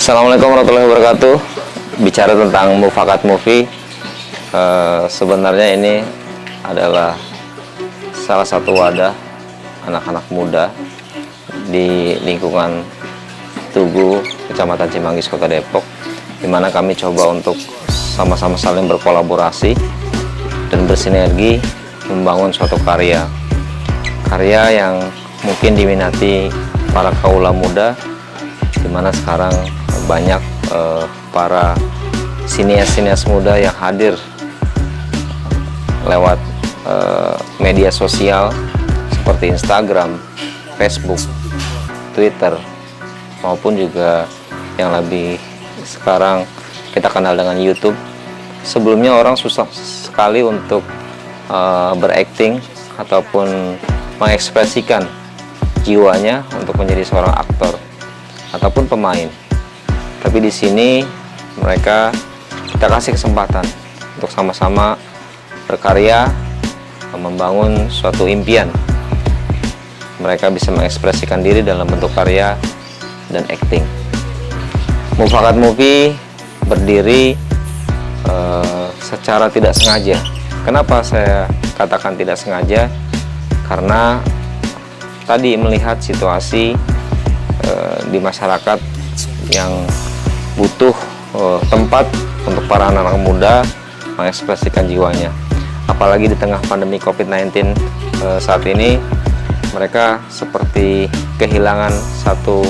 Assalamualaikum warahmatullahi wabarakatuh. Bicara tentang Mufakat Movie, sebenarnya ini adalah salah satu wadah anak-anak muda di lingkungan Tugu, Kecamatan Cimanggis, Kota Depok, di mana kami coba untuk sama-sama saling berkolaborasi dan bersinergi membangun suatu karya yang mungkin diminati para kaula muda, di mana sekarang banyak para sinias muda yang hadir lewat media sosial seperti Instagram, Facebook, Twitter, maupun juga yang lebih sekarang kita kenal dengan YouTube. Sebelumnya orang susah sekali untuk berakting ataupun mengekspresikan jiwanya untuk menjadi seorang aktor ataupun pemain. Tapi di sini kita kasih kesempatan untuk sama-sama berkarya, membangun suatu impian. Mereka bisa mengekspresikan diri dalam bentuk karya dan akting. Mufakat Movie berdiri secara tidak sengaja. Kenapa saya katakan tidak sengaja? Karena tadi melihat situasi di masyarakat yang butuh tempat untuk para anak-anak muda mengekspresikan jiwanya. Apalagi di tengah pandemi COVID-19 saat ini, mereka seperti kehilangan satu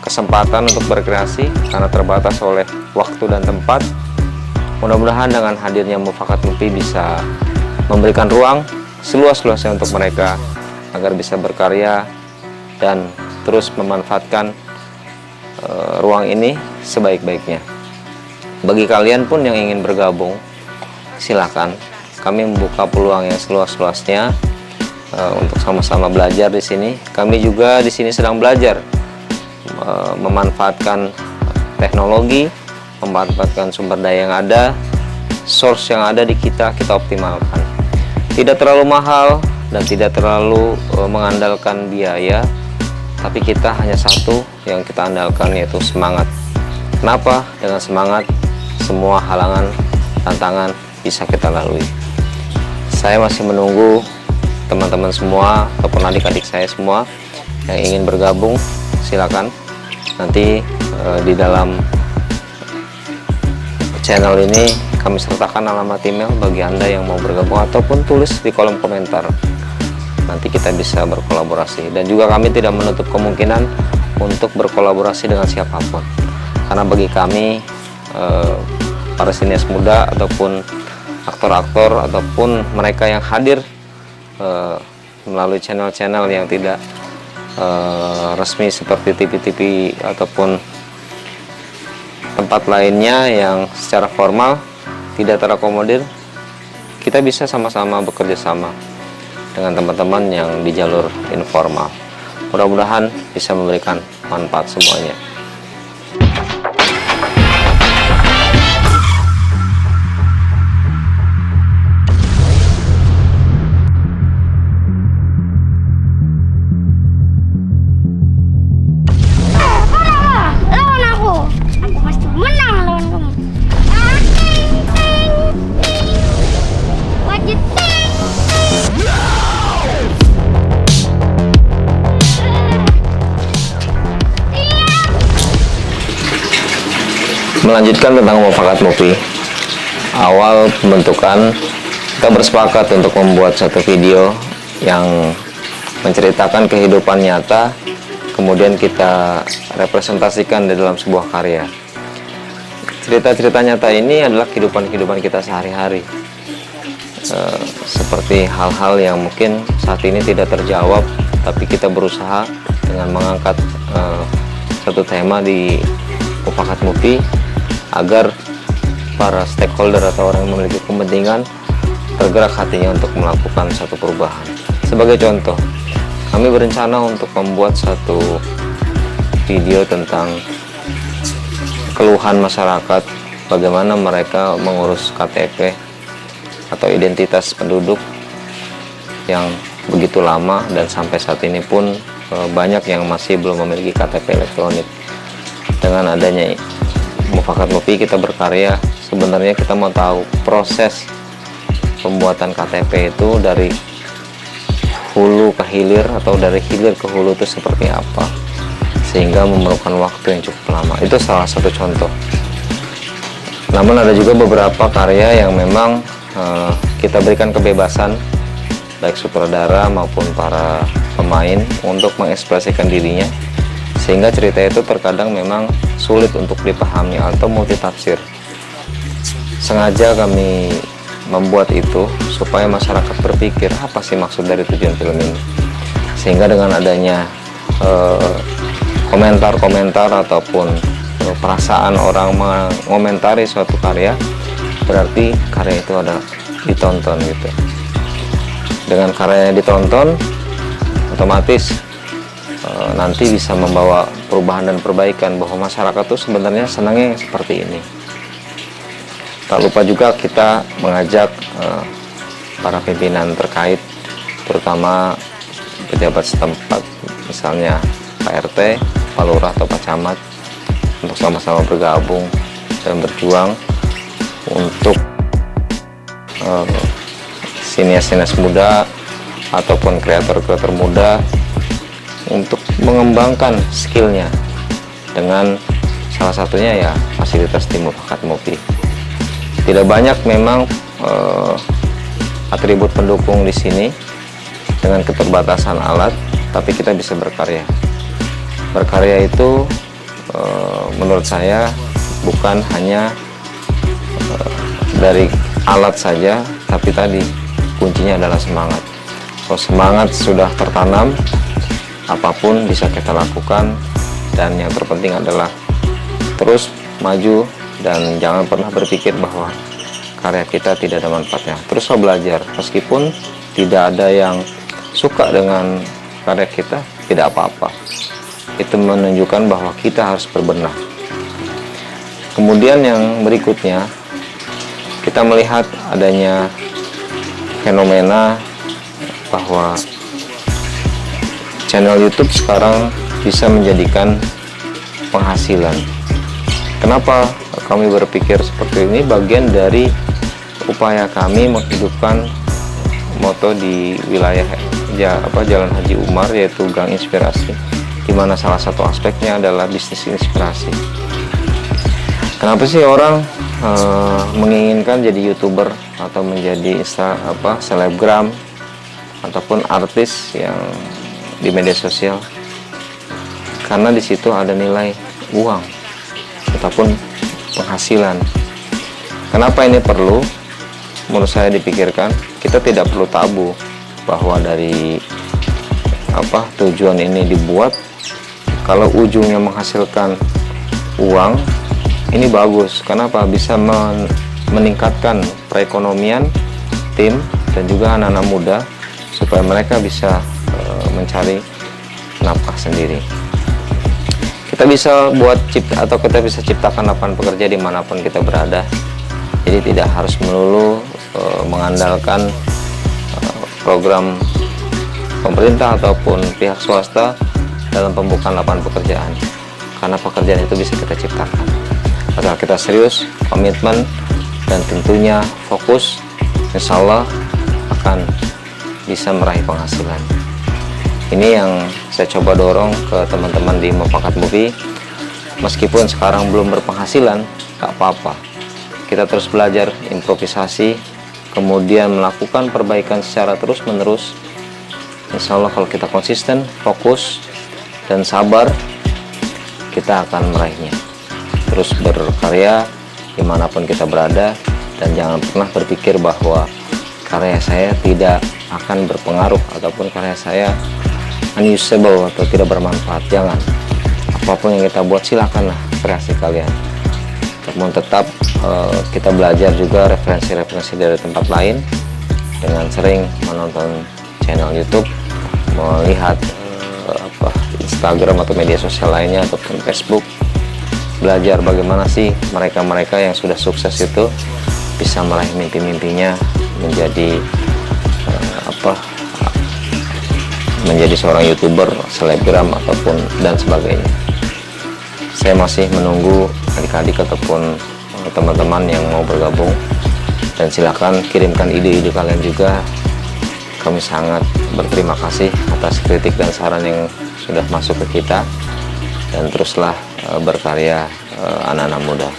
kesempatan untuk berkreasi karena terbatas oleh waktu dan tempat. Mudah-mudahan dengan hadirnya Mufakat Movie bisa memberikan ruang seluas-luasnya untuk mereka agar bisa berkarya dan terus memanfaatkan ruang ini sebaik-baiknya. Bagi kalian pun yang ingin bergabung, silakan. Kami membuka peluang yang seluas-luasnya untuk sama-sama belajar di sini. Kami juga di sini sedang belajar memanfaatkan teknologi, memanfaatkan sumber daya yang ada, source yang ada di kita optimalkan. Tidak terlalu mahal dan tidak terlalu mengandalkan biaya, tapi kita hanya satu yang kita andalkan, yaitu semangat. Kenapa? Dengan semangat semua halangan, tantangan bisa kita lalui. Saya masih menunggu teman-teman semua ataupun adik-adik saya semua yang ingin bergabung. Silakan. Nanti di dalam channel ini kami sertakan alamat email bagi Anda yang mau bergabung, ataupun tulis di kolom komentar. Nanti kita bisa berkolaborasi, dan juga kami tidak menutup kemungkinan untuk berkolaborasi dengan siapapun, karena bagi kami para sinias muda ataupun aktor-aktor ataupun mereka yang hadir melalui channel-channel yang tidak resmi seperti TV-TV ataupun tempat lainnya yang secara formal tidak terakomodir, kita bisa sama-sama bekerja sama dengan teman-teman yang di jalur informal. Mudah-mudahan bisa memberikan manfaat semuanya. Lawan aku pasti menang lawan kamu. Wajib. Melanjutkan tentang Mufakat Movie, awal pembentukan kita bersepakat untuk membuat satu video yang menceritakan kehidupan nyata, kemudian kita representasikan di dalam sebuah karya. Cerita-cerita nyata ini adalah kehidupan kita sehari-hari, seperti hal-hal yang mungkin saat ini tidak terjawab, tapi kita berusaha dengan mengangkat satu tema di Mufakat Movie agar para stakeholder atau orang yang memiliki kepentingan tergerak hatinya untuk melakukan satu perubahan. Sebagai contoh, kami berencana untuk membuat satu video tentang keluhan masyarakat, bagaimana mereka mengurus KTP atau identitas penduduk yang begitu lama, dan sampai saat ini pun banyak yang masih belum memiliki KTP elektronik. dengan adanya Mufakat Movie kita berkarya, sebenarnya kita mau tahu proses pembuatan KTP itu dari hulu ke hilir atau dari hilir ke hulu itu seperti apa, sehingga memerlukan waktu yang cukup lama. Itu salah satu contoh. Namun ada juga beberapa karya yang memang kita berikan kebebasan baik sutradara maupun para pemain untuk mengekspresikan dirinya, sehingga cerita itu terkadang memang sulit untuk dipahami atau multitafsir. Sengaja kami membuat itu supaya masyarakat berpikir apa sih maksud dari tujuan film ini, sehingga dengan adanya komentar-komentar ataupun perasaan orang mengomentari suatu karya, berarti karya itu ada ditonton gitu. Dengan karyanya ditonton, otomatis nanti bisa membawa perubahan dan perbaikan, bahwa masyarakat tuh sebenarnya senangnya seperti ini. Tak lupa juga kita mengajak para pimpinan terkait, terutama pejabat setempat, misalnya Pak RT, Pak Lurah atau Pak Camat, untuk sama-sama bergabung dan berjuang untuk sinias-sinias muda ataupun kreator-kreator muda untuk mengembangkan skillnya dengan salah satunya ya fasilitas tim Mufakat Movie. Tidak banyak memang atribut pendukung di sini dengan keterbatasan alat, tapi kita bisa berkarya. Berkarya itu menurut saya bukan hanya dari alat saja, tapi tadi kuncinya adalah semangat. Kalau semangat sudah tertanam, apapun bisa kita lakukan, dan yang terpenting adalah terus maju dan jangan pernah berpikir bahwa karya kita tidak ada manfaatnya. Teruslah belajar, meskipun tidak ada yang suka dengan karya kita, tidak apa-apa. Itu menunjukkan bahwa kita harus berbenah. Kemudian yang berikutnya, kita melihat adanya fenomena bahwa channel YouTube sekarang bisa menjadikan penghasilan. Kenapa kami berpikir seperti ini? Bagian dari upaya kami menghidupkan moto di wilayah Jalan Haji Umar, yaitu Gang Inspirasi, di mana salah satu aspeknya adalah bisnis inspirasi. Kenapa sih orang menginginkan jadi YouTuber atau menjadi selebgram ataupun artis yang di media sosial? Karena di situ ada nilai uang ataupun penghasilan. Kenapa ini perlu? Menurut saya dipikirkan, kita tidak perlu tabu bahwa dari tujuan ini dibuat, kalau ujungnya menghasilkan uang, ini bagus. Kenapa? Bisa meningkatkan perekonomian tim dan juga anak-anak muda, supaya mereka bisa mencari nafkah sendiri. Kita bisa kita bisa ciptakan lapangan pekerja dimanapun kita berada. Jadi tidak harus melulu mengandalkan program pemerintah ataupun pihak swasta dalam pembukaan lapangan pekerjaan, karena pekerjaan itu bisa kita ciptakan asal kita serius, komitmen, dan tentunya fokus. Insya Allah akan bisa meraih penghasilan. Ini yang saya coba dorong ke teman-teman di Mufakat Movie. Meskipun sekarang belum berpenghasilan, gak apa-apa, kita terus belajar improvisasi, kemudian melakukan perbaikan secara terus-menerus. Insya Allah kalau kita konsisten, fokus, dan sabar, kita akan meraihnya. Terus berkarya dimanapun kita berada, dan jangan pernah berpikir bahwa karya saya tidak akan berpengaruh ataupun karya saya unusable atau tidak bermanfaat. Jangan. Apapun yang kita buat, silakanlah kreasi kalian. Namun tetap kita belajar juga referensi-referensi dari tempat lain dengan sering menonton channel YouTube, melihat Instagram atau media sosial lainnya ataupun Facebook. Belajar bagaimana sih mereka-mereka yang sudah sukses itu bisa meraih mimpi-mimpinya menjadi menjadi seorang YouTuber, selebgram ataupun dan sebagainya. saya masih menunggu adik-adik ataupun teman-teman yang mau bergabung, dan silakan kirimkan ide-ide kalian juga. Kami sangat berterima kasih atas kritik dan saran yang sudah masuk ke kita, dan teruslah berkarya anak-anak muda.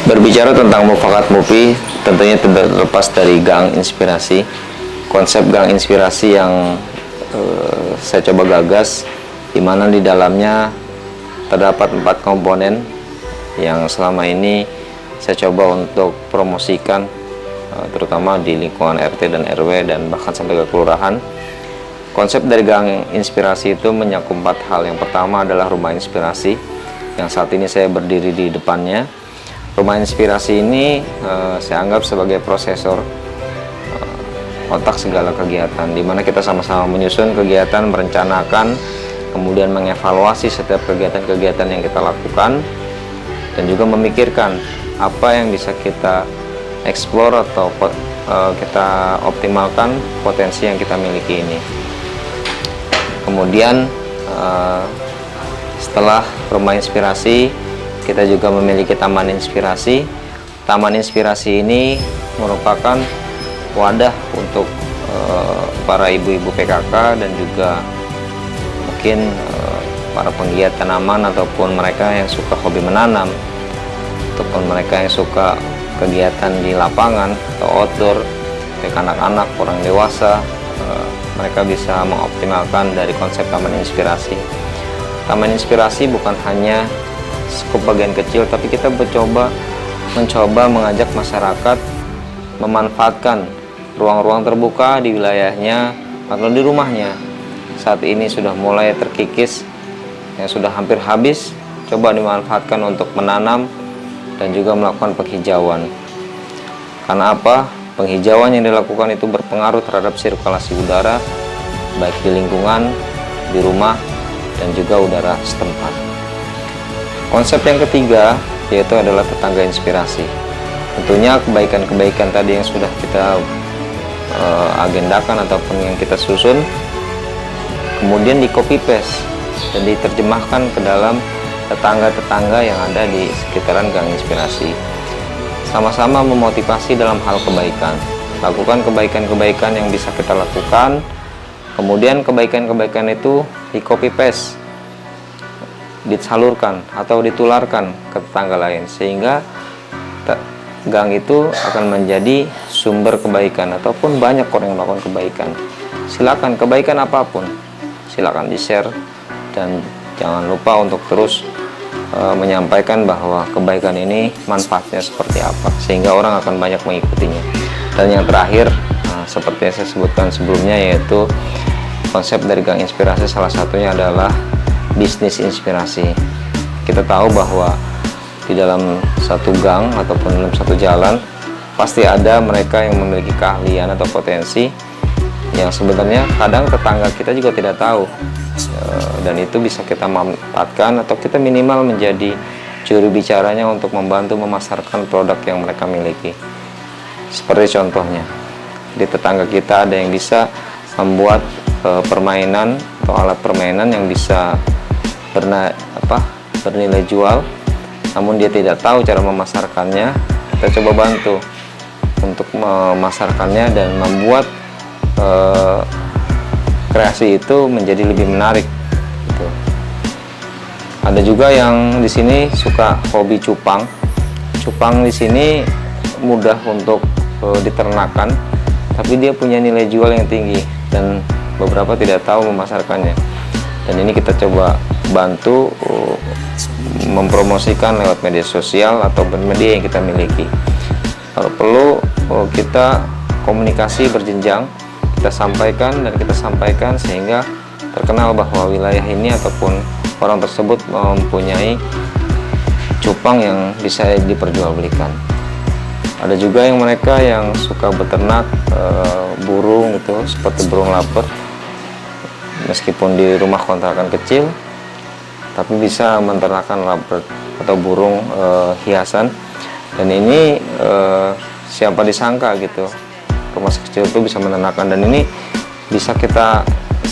Berbicara tentang Mufakat Mufi, tentunya tidak terlepas dari Gang Inspirasi. Konsep Gang Inspirasi yang saya coba gagas, di mana di dalamnya terdapat 4 komponen yang selama ini saya coba untuk promosikan, terutama di lingkungan RT dan RW dan bahkan sampai ke kelurahan. Konsep dari Gang Inspirasi itu menyakup 4 hal. Yang pertama adalah Rumah Inspirasi, yang saat ini saya berdiri di depannya. Rumah Inspirasi ini saya anggap sebagai prosesor otak segala kegiatan, di mana kita sama-sama menyusun kegiatan, merencanakan, kemudian mengevaluasi setiap kegiatan-kegiatan yang kita lakukan, dan juga memikirkan apa yang bisa kita explore atau kita optimalkan potensi yang kita miliki ini. Kemudian setelah Rumah Inspirasi, kita juga memiliki Taman Inspirasi. Taman Inspirasi ini merupakan wadah untuk para ibu-ibu PKK dan juga mungkin para penggiat tanaman ataupun mereka yang suka hobi menanam, ataupun mereka yang suka kegiatan di lapangan atau outdoor, baik anak-anak, orang dewasa, mereka bisa mengoptimalkan dari konsep Taman Inspirasi. Taman Inspirasi bukan hanya skup bagian kecil, tapi kita mencoba mengajak masyarakat memanfaatkan ruang-ruang terbuka di wilayahnya atau di rumahnya. Saat ini sudah mulai terkikis, yang sudah hampir habis, coba dimanfaatkan untuk menanam dan juga melakukan penghijauan. Karena apa? Penghijauan yang dilakukan itu berpengaruh terhadap sirkulasi udara, baik di lingkungan, di rumah, dan juga udara setempat. Konsep yang ketiga yaitu adalah Tetangga Inspirasi. Tentunya kebaikan-kebaikan tadi yang sudah kita agendakan ataupun yang kita susun, kemudian di copy paste dan diterjemahkan ke dalam tetangga-tetangga yang ada di sekitaran Gang Inspirasi. Sama-sama memotivasi dalam hal kebaikan, lakukan kebaikan-kebaikan yang bisa kita lakukan, kemudian kebaikan-kebaikan itu di copy paste, disalurkan atau ditularkan ke tetangga lain, sehingga gang itu akan menjadi sumber kebaikan ataupun banyak orang yang melakukan kebaikan. Silakan, kebaikan apapun silakan di-share, dan jangan lupa untuk terus menyampaikan bahwa kebaikan ini manfaatnya seperti apa, sehingga orang akan banyak mengikutinya. Dan yang terakhir, seperti yang saya sebutkan sebelumnya, yaitu konsep dari Gang Inspirasi salah satunya adalah bisnis inspirasi. Kita tahu bahwa di dalam satu gang ataupun dalam satu jalan pasti ada mereka yang memiliki keahlian atau potensi yang sebenarnya kadang tetangga kita juga tidak tahu, dan itu bisa kita manfaatkan atau kita minimal menjadi juru bicaranya untuk membantu memasarkan produk yang mereka miliki. Seperti contohnya, di tetangga kita ada yang bisa membuat permainan atau alat permainan yang bisa bernilai jual, namun dia tidak tahu cara memasarkannya. Kita coba bantu untuk memasarkannya dan membuat kreasi itu menjadi lebih menarik gitu. Ada juga yang di sini suka hobi cupang. Cupang di sini mudah untuk diternakan, tapi dia punya nilai jual yang tinggi dan beberapa tidak tahu memasarkannya. Dan ini kita coba bantu mempromosikan lewat media sosial atau media yang kita miliki. Kalau perlu kita komunikasi berjenjang, kita sampaikan sehingga terkenal bahwa wilayah ini ataupun orang tersebut mempunyai cupang yang bisa diperjualbelikan. Ada juga yang mereka yang suka beternak burung gitu, seperti burung lapet, meskipun di rumah kontrakan kecil, tapi bisa menternakan lovebird atau burung hiasan. Dan ini siapa disangka gitu, rumah kecil itu bisa menternakan, dan ini bisa kita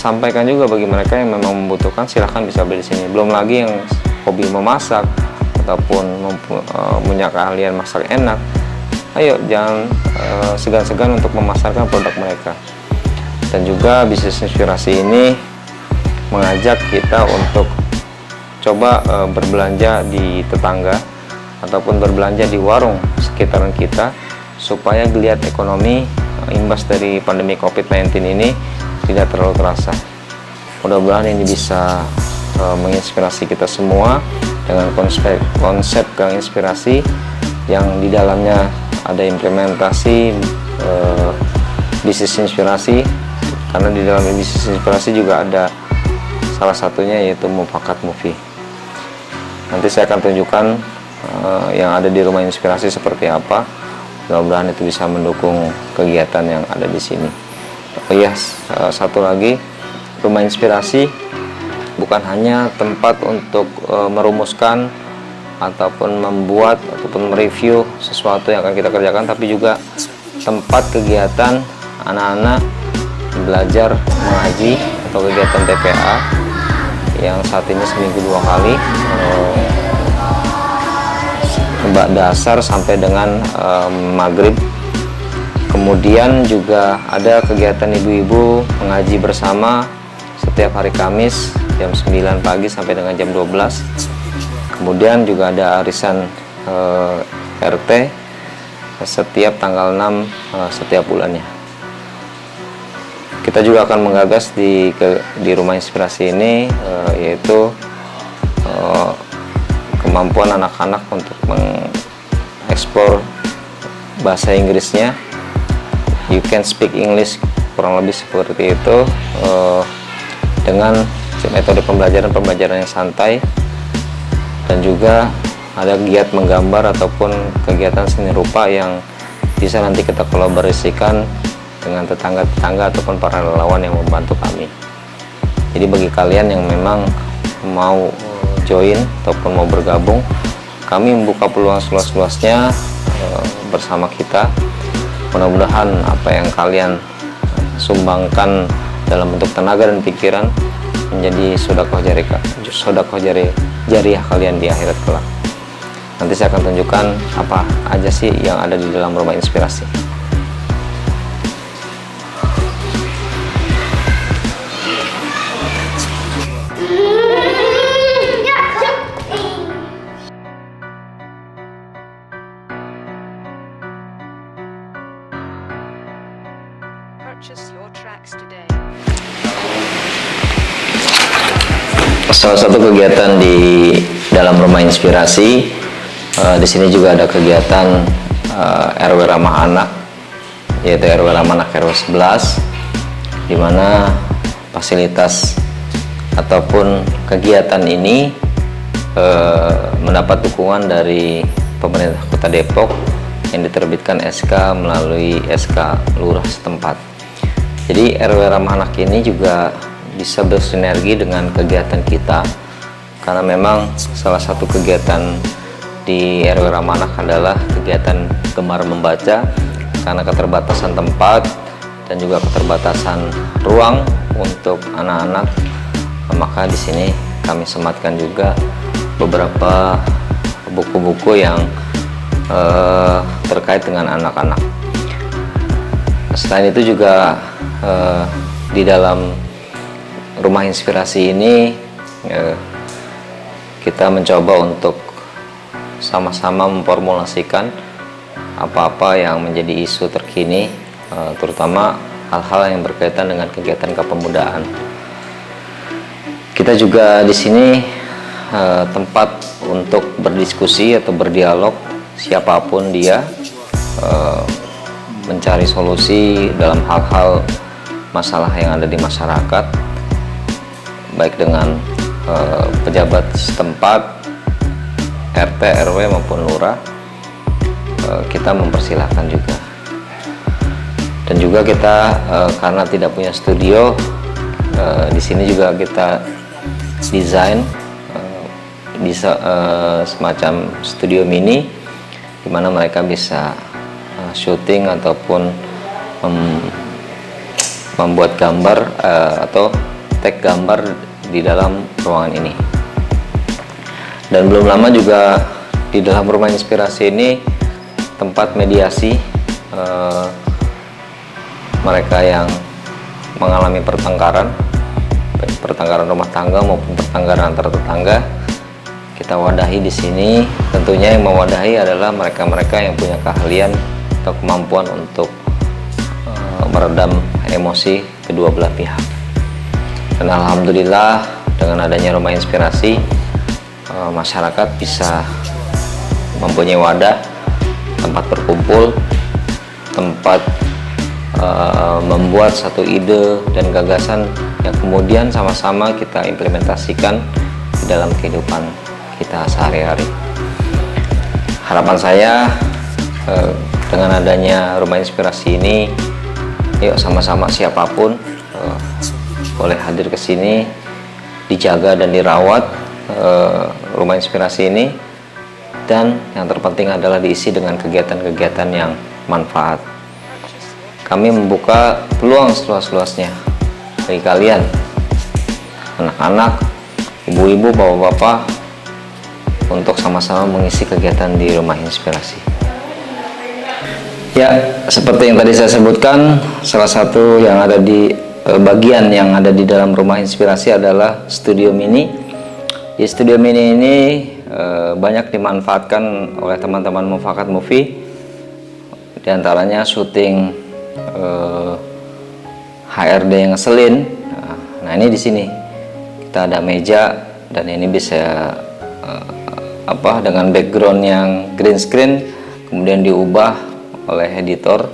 sampaikan juga bagi mereka yang memang membutuhkan, silahkan bisa beli di sini. Belum lagi yang hobi memasak ataupun punya keahlian masak enak, ayo jangan segan-segan untuk memasarkan produk mereka. Dan juga bisnis inspirasi ini mengajak kita untuk coba berbelanja di tetangga ataupun berbelanja di warung sekitaran kita, supaya geliat ekonomi imbas dari pandemi COVID-19 ini tidak terlalu terasa. Mudah-mudahan ini bisa menginspirasi kita semua dengan konsep Gang Inspirasi yang di dalamnya ada implementasi bisnis inspirasi, karena di dalam bisnis inspirasi juga ada salah satunya yaitu Mufakat Movie. Nanti saya akan tunjukkan yang ada di Rumah Inspirasi seperti apa. Mudah-mudahan itu bisa mendukung kegiatan yang ada di sini. Oh iya, satu lagi, Rumah Inspirasi bukan hanya tempat untuk merumuskan ataupun membuat ataupun mereview sesuatu yang akan kita kerjakan, tapi juga tempat kegiatan anak-anak belajar mengaji atau kegiatan TPA yang saat ini seminggu 2 kali, dasar sampai dengan maghrib. Kemudian juga ada kegiatan ibu-ibu mengaji bersama setiap hari Kamis jam 9 pagi sampai dengan jam 12. Kemudian juga ada arisan RT setiap tanggal 6 setiap bulannya. Kita juga akan menggagas di Rumah Inspirasi ini yaitu kemampuan anak-anak untuk mengeksplor bahasa Inggrisnya. You can speak English, kurang lebih seperti itu, dengan metode pembelajaran yang santai. Dan juga ada giat menggambar ataupun kegiatan seni rupa yang bisa nanti kita kolaborasikan dengan tetangga-tetangga ataupun para relawan yang membantu kami. Jadi bagi kalian yang memang mau join ataupun mau bergabung, kami membuka peluang seluas-luasnya bersama kita. Mudah-mudahan apa yang kalian sumbangkan dalam bentuk tenaga dan pikiran menjadi sedekah jariah kalian di akhirat kelak. Nanti saya akan tunjukkan apa aja sih yang ada di dalam Rumah Inspirasi. Purchase your tracks today. Salah satu kegiatan di dalam Rumah Inspirasi, di sini juga ada kegiatan RW Ramah Anak, yaitu RW Ramah Anak RW 11, di mana fasilitas ataupun kegiatan ini mendapat dukungan dari pemerintah Kota Depok yang diterbitkan SK melalui SK Lurah setempat. Jadi RW Ramah Anak ini juga bisa bersinergi dengan kegiatan kita, karena memang salah satu kegiatan di RW Ramah Anak adalah kegiatan gemar membaca. Karena keterbatasan tempat dan juga keterbatasan ruang untuk anak-anak, maka di sini kami sematkan juga beberapa buku-buku yang terkait dengan anak-anak. Selain itu juga di dalam Rumah Inspirasi ini kita mencoba untuk sama-sama memformulasikan apa-apa yang menjadi isu terkini, terutama hal-hal yang berkaitan dengan kegiatan kepemudaan. Kita juga di sini tempat untuk berdiskusi atau berdialog siapapun dia, mencari solusi dalam hal-hal masalah yang ada di masyarakat, baik dengan pejabat setempat, RT, RW maupun lurah. Kita mempersilahkan juga. Dan juga kita karena tidak punya studio, di sini juga kita desain bisa semacam studio mini, di mana mereka bisa syuting ataupun membuat gambar atau tag gambar di dalam ruangan ini. Dan belum lama juga di dalam rumah inspirasi ini tempat mediasi mereka yang mengalami pertengkaran rumah tangga maupun pertengkaran antar tetangga. Kita wadahi di sini. Tentunya yang mewadahi adalah mereka-mereka yang punya keahlian atau kemampuan untuk meredam emosi kedua belah pihak. Dan alhamdulillah dengan adanya rumah inspirasi, masyarakat bisa mempunyai wadah, tempat berkumpul, tempat membuat satu ide dan gagasan yang kemudian sama-sama kita implementasikan di dalam kehidupan kita sehari-hari. Harapan saya dengan adanya rumah inspirasi ini, yuk sama-sama siapapun boleh hadir ke sini, dijaga dan dirawat rumah inspirasi ini, dan yang terpenting adalah diisi dengan kegiatan-kegiatan yang manfaat. Kami membuka peluang seluas-luasnya bagi kalian, anak-anak, ibu-ibu, bapak-bapak, untuk sama-sama mengisi kegiatan di rumah inspirasi. Ya, seperti yang tadi saya sebutkan, salah satu yang ada di bagian yang ada di dalam rumah inspirasi adalah studio mini. Di studio mini ini banyak dimanfaatkan oleh teman-teman Mufakat Movie. Di antaranya syuting HRD yang ngeselin. Nah, ini di sini kita ada meja dan ini bisa dengan background yang green screen, kemudian diubah oleh editor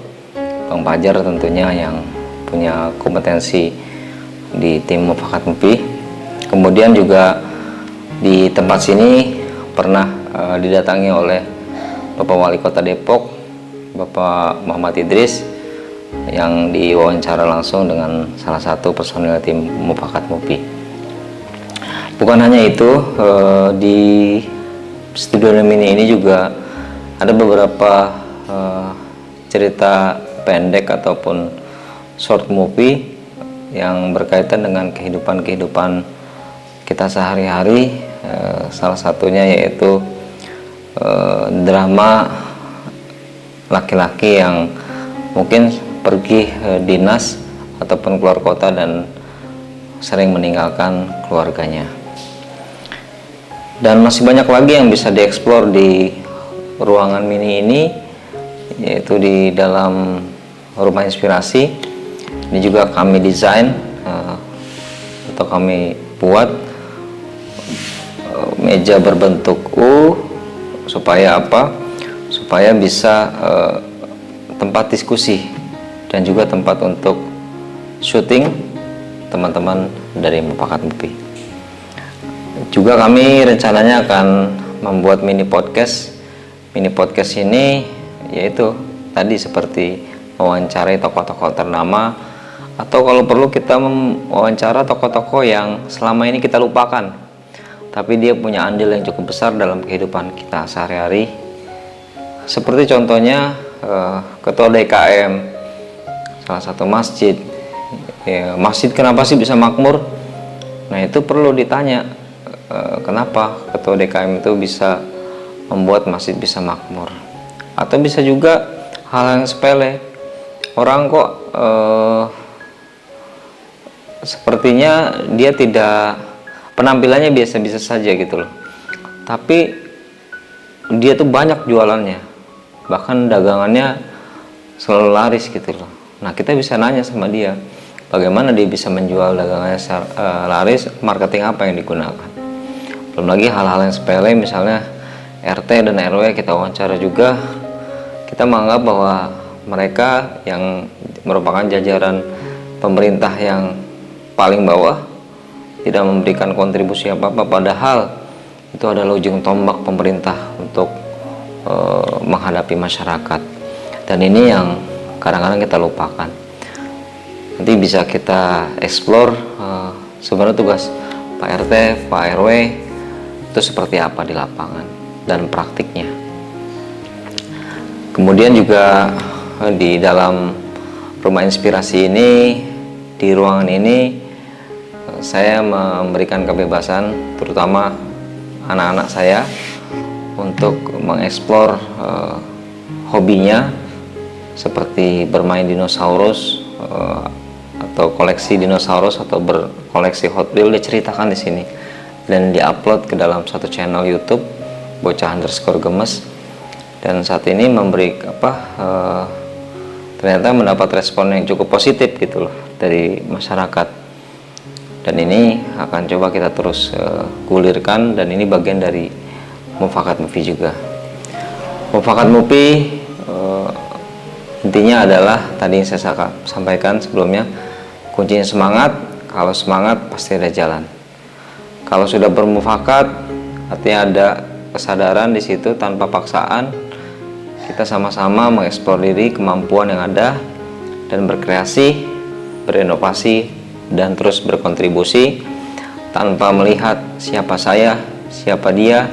Bang Fajar tentunya yang punya kompetensi di tim Mufakat Movie. Kemudian juga di tempat sini pernah didatangi oleh Bapak Wali Kota Depok, Bapak Muhammad Idris, yang diwawancara langsung dengan salah satu personil tim Mufakat Movie. Bukan hanya itu, di studio mini ini juga ada beberapa cerita pendek ataupun short movie yang berkaitan dengan kehidupan kita sehari-hari. Salah satunya yaitu drama laki-laki yang mungkin pergi dinas ataupun keluar kota dan sering meninggalkan keluarganya. Dan masih banyak lagi yang bisa dieksplor di ruangan mini ini, yaitu di dalam rumah inspirasi. Ini juga kami desain atau kami buat meja berbentuk U supaya apa? Supaya bisa tempat diskusi dan juga tempat untuk syuting teman-teman dari Mufakat Movie. Juga kami rencananya akan membuat mini podcast. Mini podcast ini yaitu tadi seperti mewawancarai tokoh-tokoh ternama, atau kalau perlu kita mewawancara tokoh-tokoh yang selama ini kita lupakan, tapi dia punya andil yang cukup besar dalam kehidupan kita sehari-hari. Seperti contohnya ketua DKM salah satu masjid. Masjid kenapa sih bisa makmur? Nah, itu perlu ditanya, kenapa ketua DKM itu bisa membuat masjid bisa makmur. Atau bisa juga hal yang sepele, orang kok sepertinya dia tidak, penampilannya biasa-biasa saja gitu loh, tapi dia tuh banyak jualannya, bahkan dagangannya selalu laris gitu loh. Nah, kita bisa nanya sama dia, bagaimana dia bisa menjual dagangannya laris, marketing apa yang digunakan. Belum lagi hal-hal yang sepele, misalnya RT dan RW kita wawancara juga. Kita menganggap bahwa mereka yang merupakan jajaran pemerintah yang paling bawah tidak memberikan kontribusi apa-apa, padahal itu adalah ujung tombak pemerintah untuk menghadapi masyarakat. Dan ini yang kadang-kadang kita lupakan. Nanti bisa kita explore sebenarnya tugas Pak RT, Pak RW itu seperti apa di lapangan dan praktiknya. Kemudian juga di dalam rumah inspirasi ini, di ruangan ini saya memberikan kebebasan terutama anak-anak saya untuk mengeksplor hobinya seperti bermain dinosaurus atau koleksi dinosaurus atau berkoleksi Hot Wheels. Diceritakan di sini dan diupload ke dalam satu channel YouTube bocah_gemes, dan saat ini memberi ternyata mendapat respon yang cukup positif gitu loh dari masyarakat, dan ini akan coba kita terus gulirkan, dan ini bagian dari Mufakat Movie juga. Mufakat Movie intinya adalah tadi yang saya sampaikan sebelumnya, kuncinya semangat. Kalau semangat pasti ada jalan. Kalau sudah bermufakat artinya ada kesadaran di situ tanpa paksaan. Kita sama-sama mengeksplor diri, kemampuan yang ada, dan berkreasi, berinovasi, dan terus berkontribusi tanpa melihat siapa saya, siapa dia,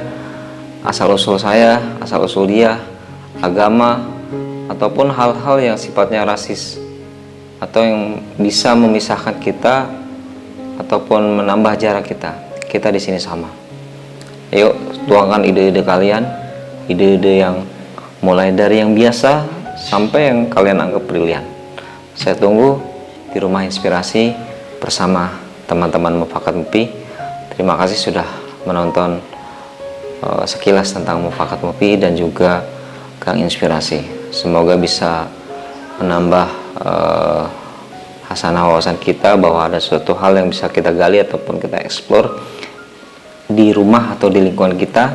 asal-usul saya, asal-usul dia, agama, ataupun hal-hal yang sifatnya rasis atau yang bisa memisahkan kita ataupun menambah jarak kita. Kita di sini sama. Yuk, tuangkan ide-ide kalian, ide-ide yang mulai dari yang biasa sampai yang kalian anggap brilian. Saya tunggu di Rumah Inspirasi bersama teman-teman Mufakat Movie. Terima kasih sudah menonton sekilas tentang Mufakat Movie dan juga Gang Inspirasi. Semoga bisa menambah hasanah wawasan kita bahwa ada suatu hal yang bisa kita gali ataupun kita eksplor di rumah atau di lingkungan kita,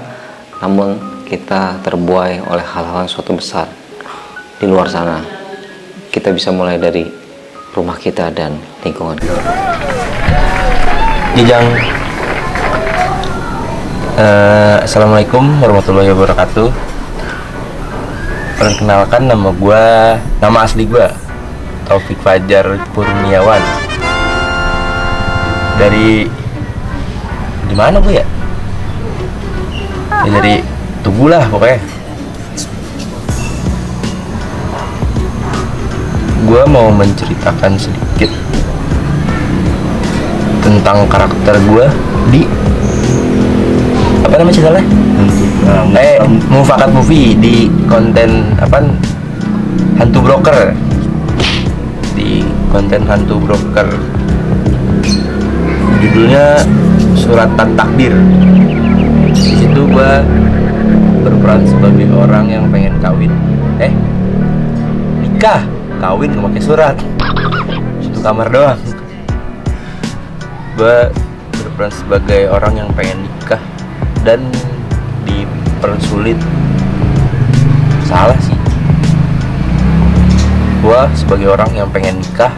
namun kita terbuai oleh hal-hal yang suatu besar di luar sana. Kita bisa mulai dari rumah kita dan lingkungan kita. Jejang. Assalamualaikum warahmatullahi wabarakatuh. Perkenalkan, nama asli gue Taufik Fajar Kurniawan. Dari mana gue ya? Dari Tugu lah pokoknya. Gue mau menceritakan sedikit tentang karakter gue di apa namanya channelnya? Mufakat Movie di konten hantu broker. Di konten hantu broker. Judulnya Suratan Takdir. Di situ gue berperan sebagai orang yang pengen kawin. Nikah, kawin gak pakai surat. Satu kamar doang. Gue berperan sebagai orang yang pengen nikah dan dipersulit. Salah sih. Gue sebagai orang yang pengen nikah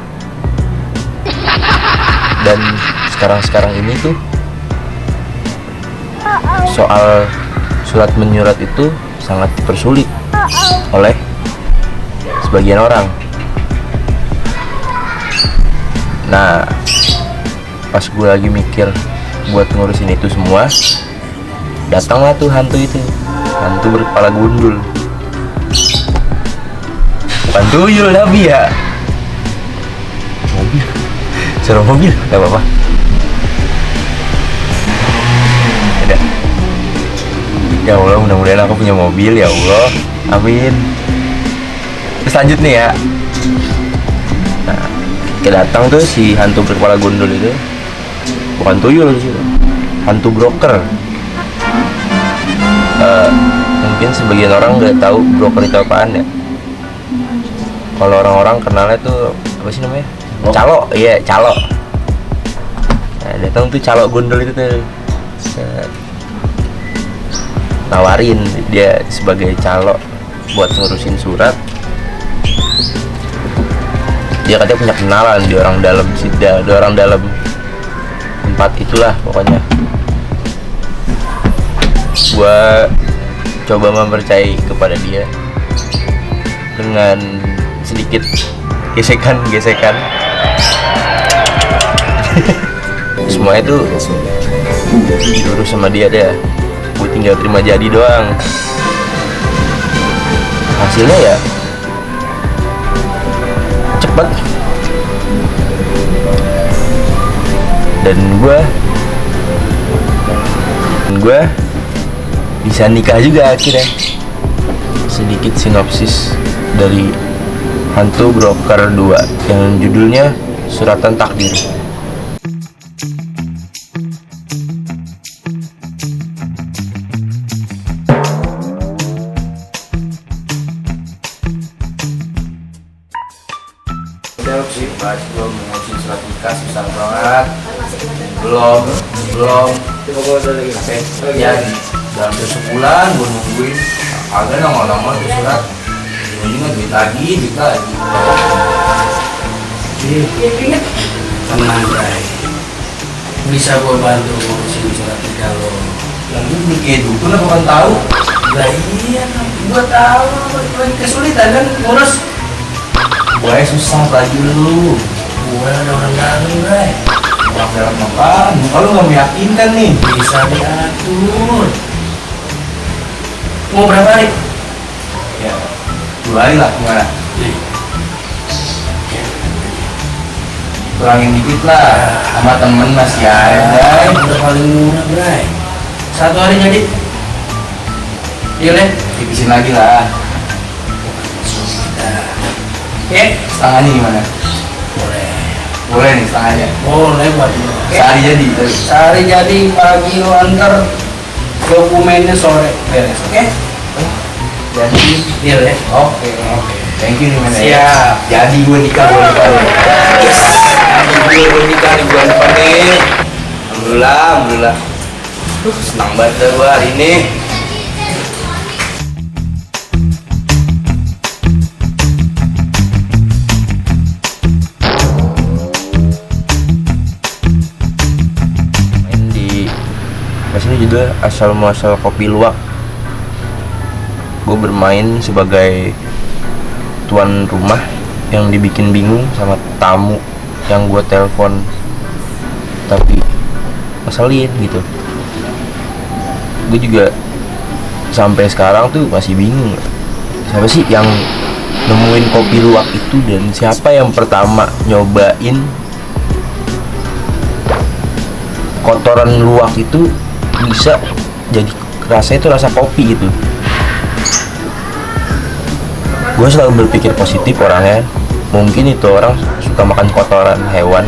dan sekarang ini tuh soal surat menyurat itu sangat dipersulit oleh sebagian orang. Nah, pas gue lagi mikir buat ngurusin itu semua, datanglah tuh hantu itu, hantu berkepala gundul. Bukan tuyul tapi ya mobil, suruh mobil, gak apa-apa. Ya Allah, mudah-mudahan aku punya mobil, ya Allah, amin. Terus lanjut nih ya. Nah, kedatang tuh si hantu berkepala gundul itu, bukan tuyul sih, hantu broker. Mungkin sebagian orang nggak tahu broker itu apaan ya. Kalau orang-orang kenalnya tuh apa sih namanya? Calo, iya calo. Nah, datang tuh calo gundul itu tuh. Nawarin dia sebagai calo buat ngurusin surat. Dia katanya punya kenalan di orang dalam tempat itulah pokoknya. Gua coba mempercayai kepada dia dengan sedikit gesekan. Semua itu diurus sama dia deh. Gue tinggal terima jadi doang. Hasilnya ya cepet. Dan gue bisa nikah juga akhirnya. Sedikit sinopsis dari Hantu Broker 2 yang judulnya Suratan Takdir. Udah sih, pas gue mengusin surat nikah susah banget. Belum. Ya, dalam sebulan gue nungguin. Agak nongol tuh surat. Ujungnya duit lagi. Tenang, Bray. Bisa gue bantu ngurusin surat nikah lo. Yang gue bikin dukun apa kan tahu? Lah iya, gue tahu lagi kesulitan kan ngurus. Gue susah baju lu. Gue ada orang dalam, Bray. Orang dalam apaan? Kalau nggak meyakinkan nih. Bisa diatur. Mau berapa hari? Ya, 2 hari lah gimana? Nih. Kurangin dikit lah. Sama temen masih ada. Udah paling murah, Bray. 1 hari jadi. Iya, Le. Tipisin lagi lah. Oke. Setengahnya gimana? Boleh. Boleh nih setengahnya. Boleh buat lo. Sehari jadi. Sehari jadi, pagi lo antar, dokumennya sore beres, oke? Jadi. Deal ya? Oke. Thank you nih men. Siap. Jadi gue nikah bulan depan. Jadi gue nikah di bulan depan nih. Alhamdulillah. Senang banget gue hari ini. Main di sini juga asal muasal kopi luwak. Gue bermain sebagai tuan rumah yang dibikin bingung sama tamu yang gue telepon tapi ngeselin gitu. Gue juga sampai sekarang tuh masih bingung siapa sih yang nemuin kopi luwak itu dan siapa yang pertama nyobain kotoran luwak itu bisa jadi rasanya itu rasa kopi gitu. Gue selalu berpikir positif orangnya. Mungkin itu orang suka makan kotoran hewan,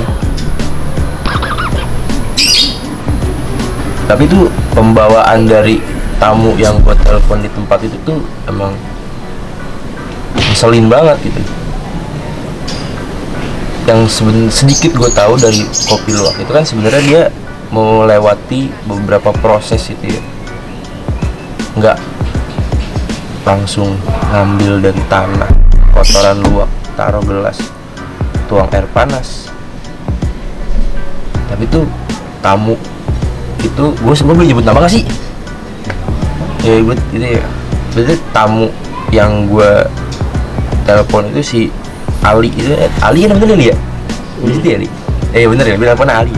tapi itu pembawaan dari tamu yang gue telepon di tempat itu tuh emang ngeselin banget gitu. Yang sedikit gue tahu dari kopi luwak itu kan sebenarnya dia melewati beberapa proses itu ya, nggak langsung ngambil dari tanah kotoran luwak, taruh gelas, tuang air panas. Tapi tuh tamu itu gue boleh nyebut nama gak sih? Ya gue itu ya. Berarti tamu yang gue telepon itu si Ali itu. Ali kan bener ya? Bener dia Ali. Bener ya, bilang apa Ali.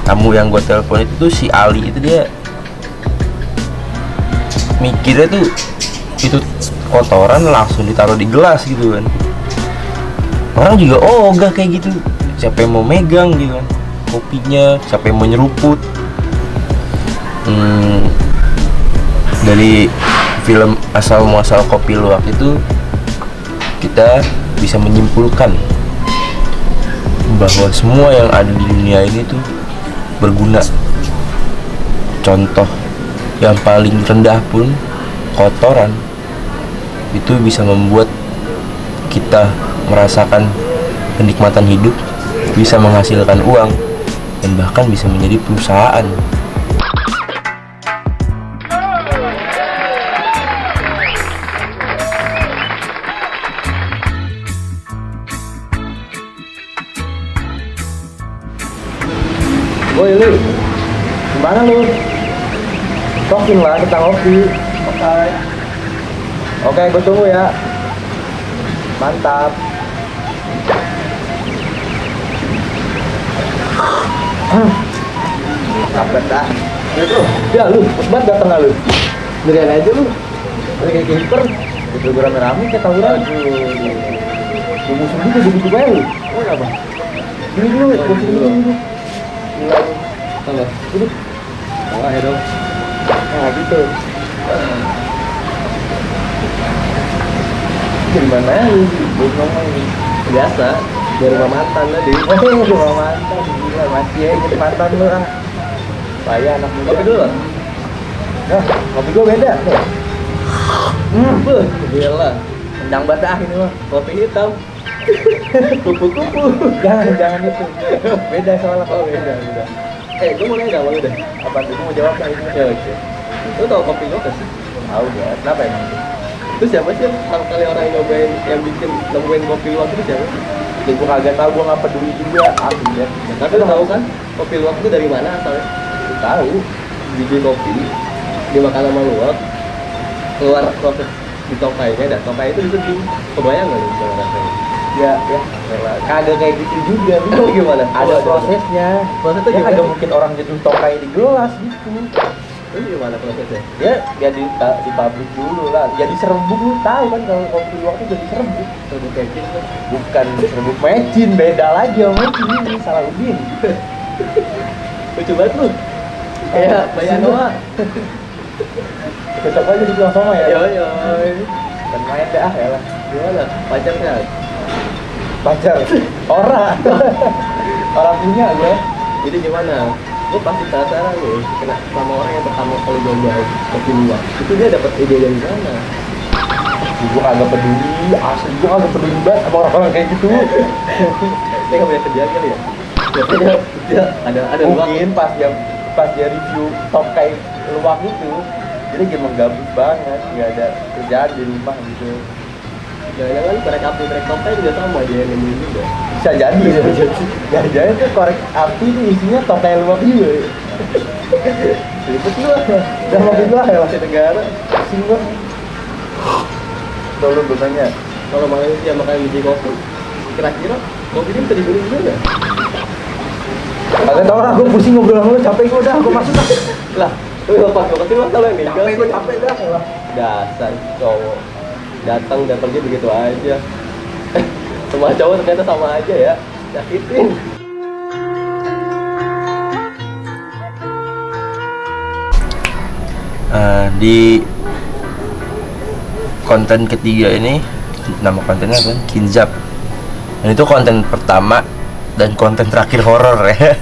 Tamu yang gue telepon itu tuh si Ali itu dia mikirnya tuh itu kotoran langsung ditaruh di gelas gitu kan. Orang juga ogah kayak gitu. Siapa yang mau megang gitu kan kopinya, siapa yang mau nyeruput. Dari film asal muasal kopi luwak itu kita bisa menyimpulkan bahwa semua yang ada di dunia ini tuh berguna. Contoh yang paling rendah pun kotoran itu bisa membuat kita merasakan kenikmatan hidup, bisa menghasilkan uang, dan bahkan bisa menjadi perusahaan. Woi lu, gimana lu? Talking lah, kita ngopi. Oke, gue tunggu ya. Mantap. Kapet dah. Ya lu, banget dateng lu. Durian aja lu. Kayak kiper. Itu rame-rame kayak tawuran. Musuh juga jadi gue lu. Oh apa? Ini lu, gila lu. Apa? Duduk. Salah ya dong. Nah gitu. Gimana lu? Belum ngomong nih. Biasa. Dari rumah mantan tadi. Rumah mantan, gila masih aja jadi mantan lu ah. Saya anak muda. Kopi dulu. Nah, kopi gua beda. Beuh, gila. Kenyang banget ah ini mah. Kopi hitam. Kupu-kupu. Jangan itu. Beda soalnya kalau beda. Gue mau nanya sama lu deh. Apa tuh? Gua mau jawab kayak ini. Ya, oke. Lu tau kopi lokas sih? Tahu gak? Kenapa emang? Itu siapa sih yang pertama kali orang yang nyobain yang bikin nemuin kopi luwak itu siapa? Ya gua kagak tahu, gua nggak peduli juga. Asli ya. Tapi lu tahu kan kopi luwak itu dari mana asalnya? Tahu. Biji kopi dimakan sama luwak, keluar proses di tokainya, dan tokai itu diseduh. Kebayang nggak lu cara rasanya? Ya, kagak kayak gitu juga. Itu gimana? Ada prosesnya. Prosesnya Ya gimana? kagak mungkin orang jatuh tokai di gelas gitu. Itu gimana prosesnya? Ya di pabrik dulu lah. Ya diserbuk, lu tahu kan kalau kopi luwak itu jadi serbuk. Serbuk kecil kan? Bukan serbuk mecin, beda lagi sama mecin ini Salahuddin. Lucu banget lu. Kayak Bayan Noah. Cocok aja dibilang sama ya. Yo. Dan main dah ya lah. Gimana? Pacarnya? Pacar. Orang. Orang punya gue. Jadi gimana? Gue pasti penasaran nih, kena sama orang yang pertama kali nyobain kopi luwak. Itu dia dapat ide dari mana? Gue kagak peduli, asli gue kagak peduli banget sama orang-orang kayak gitu. Dia nggak punya kerjaan kali ya? Biasanya dia ada luwak. Mungkin pas dia review tokai luwak itu, dia lagi menggabut banget, nggak ada kerjaan di rumah gitu. Jangan-jangan korek api korek tokai juga sama dia yang nemuin juga. Bisa jadi, jangan-jangan tuh korek api itu isinya tokai luwak juga. Ribet lu. Udah mobil lah ya, Masih negara. pusing gue. Lalu gue tanya, Kalau Malaysia makan biji kopi, kira-kira kopi ini bisa dibeli juga nggak? kagak tau lah, gue pusing ngobrol sama lu, capek gue udah, gue masuk lah. Lah, lu lepas kopi lu kalau yang nih? Capek gue, capek dah lah. Dasar cowok. Datangnya begitu aja. Semua cowok ternyata sama aja ya. Yakitin. Di konten ketiga ini, nama kontennya apa? Kinzap. Dan itu konten pertama dan konten terakhir horor ya.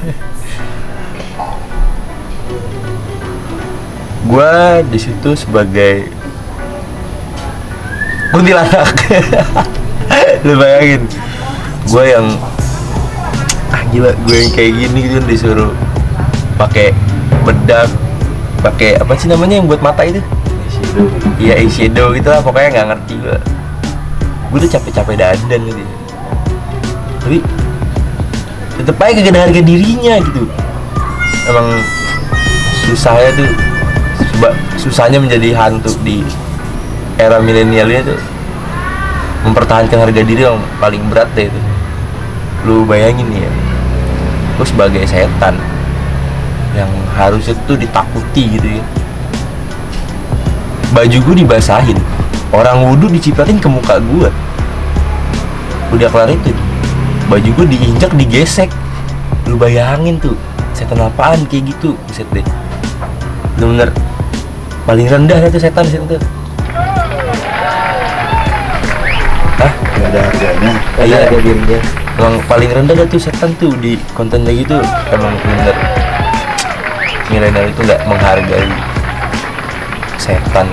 Gua di situ sebagai kuntilanak. Lu bayangin, gue yang gila, gue yang kayak gini gitu disuruh pakai bedak, pakai apa sih namanya yang buat mata itu? Iya, eyeshadow gitu lah, pokoknya nggak ngerti gue. Gue udah capek-capek dandan gitu, tapi tetep aja kagak ada harga dirinya gitu. Emang susahnya tuh, susahnya menjadi hantu di era milenial ini tuh, mempertahankan harga diri yang paling berat deh itu. Lu bayangin nih ya, lu sebagai setan yang harusnya tuh ditakuti gitu ya, baju gue dibasahin, orang wudhu dicipratin ke muka gue. Udah kelar itu, baju gue diinjak, digesek. Lu bayangin tuh, setan apaan kayak gitu, buset deh. Bener-bener paling rendah itu setan di situ tuh. Hah? Gak ada harganya. Iya, ada dirinya. Emang paling rendah dah tuh setan tuh di konten kayak gitu. Emang bener milenial itu nggak menghargai setan.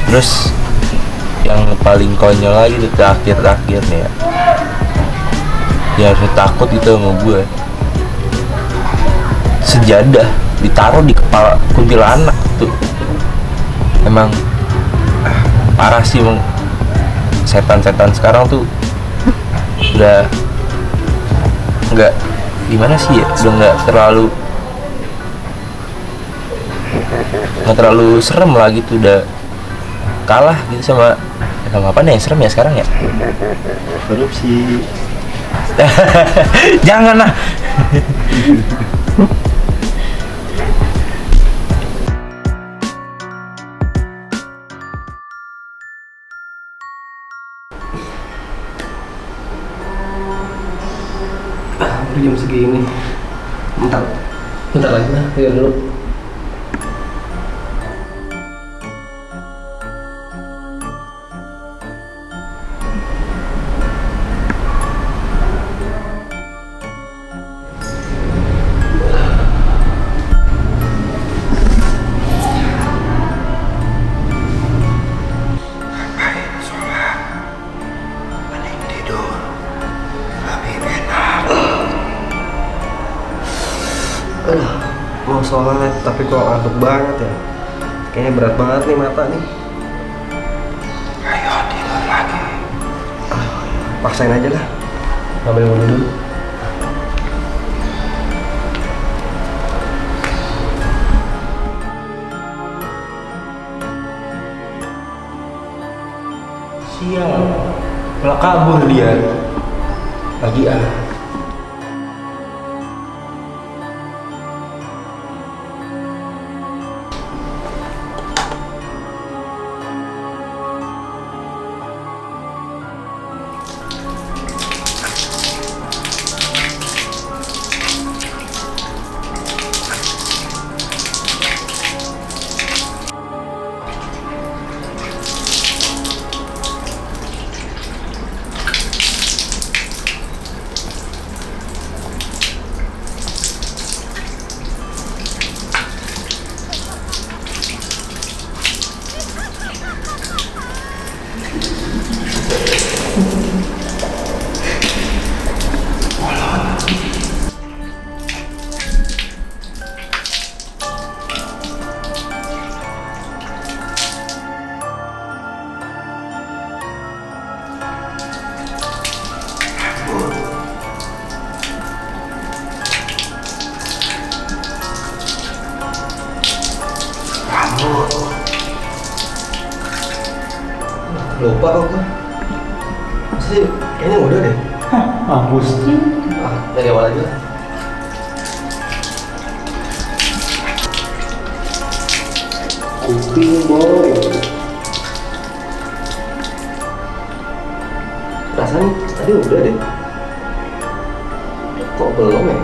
Terus yang paling konyol lagi tuh terakhir nih ya, dia harus takut gitu sama gue. Sejadah ditaruh di kepala kuntilanak tuh. Emang parah sih, emang setan-setan sekarang tuh udah nggak gimana sih ya, udah nggak terlalu serem lah gitu, udah kalah gitu sama apa nih yang serem ya sekarang ya? Korupsi. Jangan lah. udah jam segini. Bentar lagi lah, tidur dulu. Mau sholat tapi kok ngantuk banget ya. Kayaknya berat banget nih mata nih. Ayo tidur lagi. Paksain aja lah. Ambil wudhu dulu. Sial, malah kabur dia. Lagi lupa kok gue. Masih kayaknya udah deh. Mampus. Dari awal aja lah. Kuping boy. Rasanya tadi udah deh. Kok belum ya?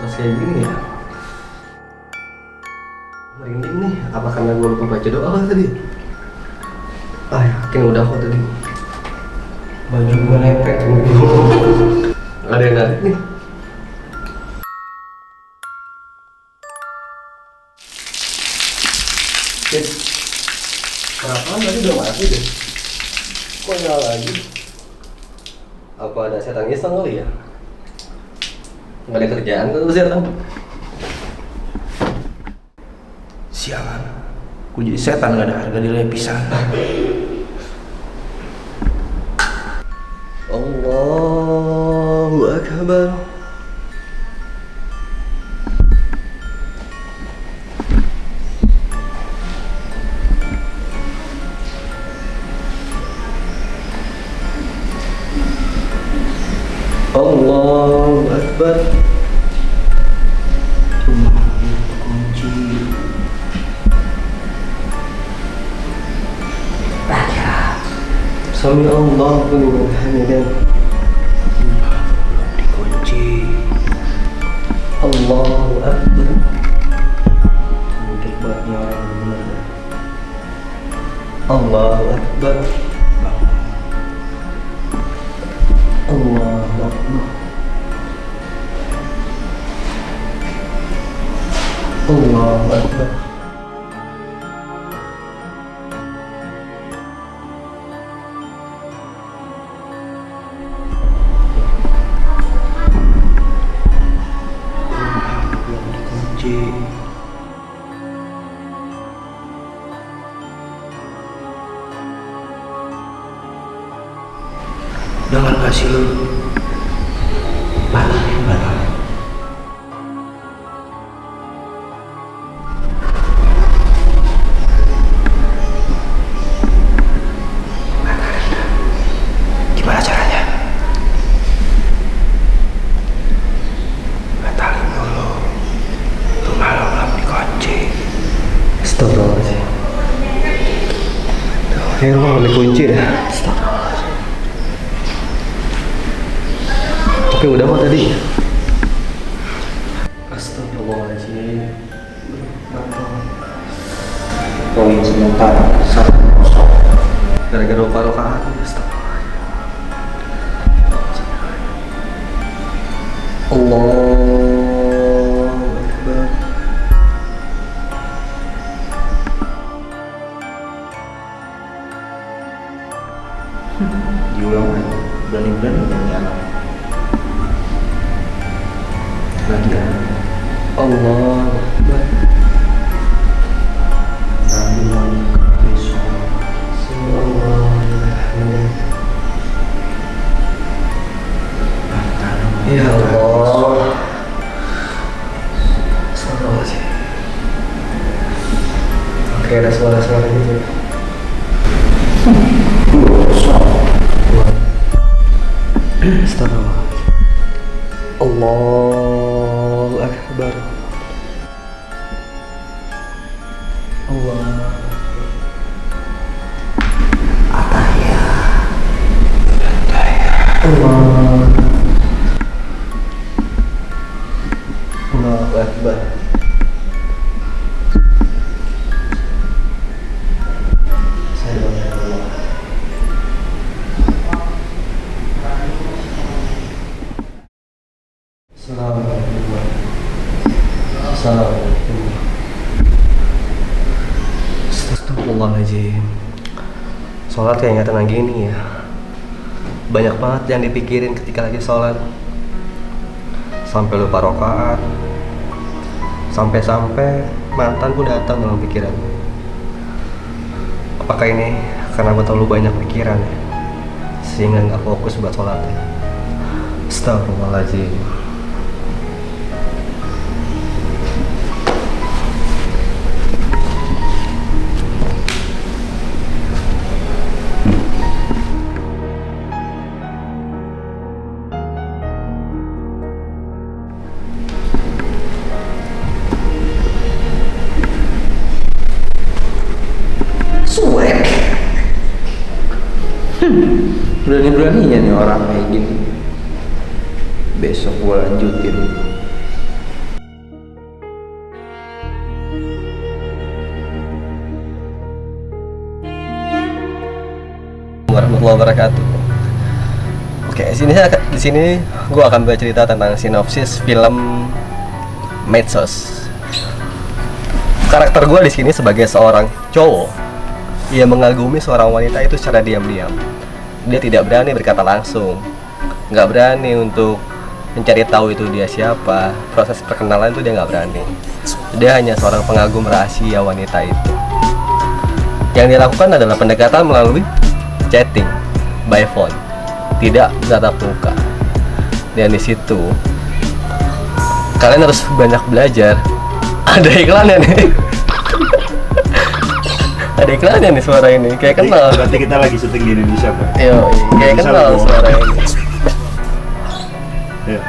Mas kayak gini ya, merinding nih. Apa karena gue lupa baca doa tadi? Yakin udah kok tadi. Baju gue lepek. Ada yang narik nih. Perasaan tadi udah mati deh. Kok nyala lagi? Apa ada setan iseng kali ya? Nggak ada kerjaan tuh setan. Sialan, ku jadi setan gak ada harga diri pisan. Allahu Akbar. Allahu Akbar. Kunci. Sami Allahu liman hamidah. Dikunci. Allahu Akbar. Mungkin buatnya orang benar. Allahu Akbar. Allahu Akbar. Allahu Akbar. Dikunci. Jangan kasih batal. Kayak rumah nggak dikunci dah. Oke, udah mah tadi. Astagfirullahaladzim. Poin sebentar. Gara-gara lupa rokaat. Allahu Akbar. Diulang lagi. Berani-berani nyanyi anak. Lagi ya. Allahu Akbar. Ya Allah. Astagfirullahaladzim. Oke, ada suara-suara gitu. Astagfirullahaladzim. Allahu Akbar. Allah. Allah. Allahu Akbar. Assalamualaikum. Assalamualaikum. Astagfirullahaladzim. Sholat kayaknya tenang gini ya. Banyak banget yang dipikirin ketika lagi sholat. Sampai lupa rokaat. Sampai-sampai mantan pun datang dalam pikiran. Apakah ini karena gue terlalu banyak pikiran ya? Sehingga nggak fokus buat sholat ya? Astagfirullahaladzim. Berani-beraninya nih orang kayak gini. Besok gua lanjutin. Warahmatullahi wabarakatuh. Oke, di sini gua akan bercerita tentang sinopsis film Medsos. Karakter gua di sini sebagai seorang cowok. Ia mengagumi seorang wanita itu secara diam-diam. Dia tidak berani berkata langsung, nggak berani untuk mencari tahu itu dia siapa. Proses perkenalan itu dia nggak berani. Dia hanya seorang pengagum rahasia wanita itu. Yang dilakukan adalah pendekatan melalui chatting by phone, tidak tatap muka. Dan di situ kalian harus banyak belajar. Ada iklannya nih. Ada iklannya nih suara ini, kayak kenal. Berarti kita lagi syuting di Indonesia, Pak. Iya, kayak Bisa kenal loh. suara ini. Iya.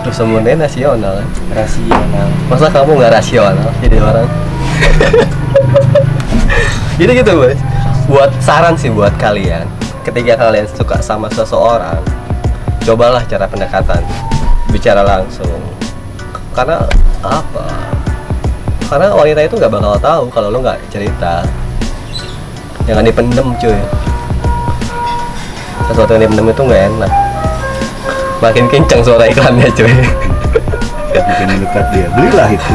Terus semuanya nasional. Rasional. Masa kamu nggak rasional jadi orang? Jadi gitu guys. Buat saran sih buat kalian, ketika kalian suka sama seseorang, cobalah cara pendekatan, bicara langsung. Karena apa? Karena wanita itu nggak bakal tahu kalau lo nggak cerita. Jangan dipendem cuy. Sesuatu yang dipendem itu nggak enak. Makin kencang suara iklannya cuy. Bikin dekat dia. Belilah itu.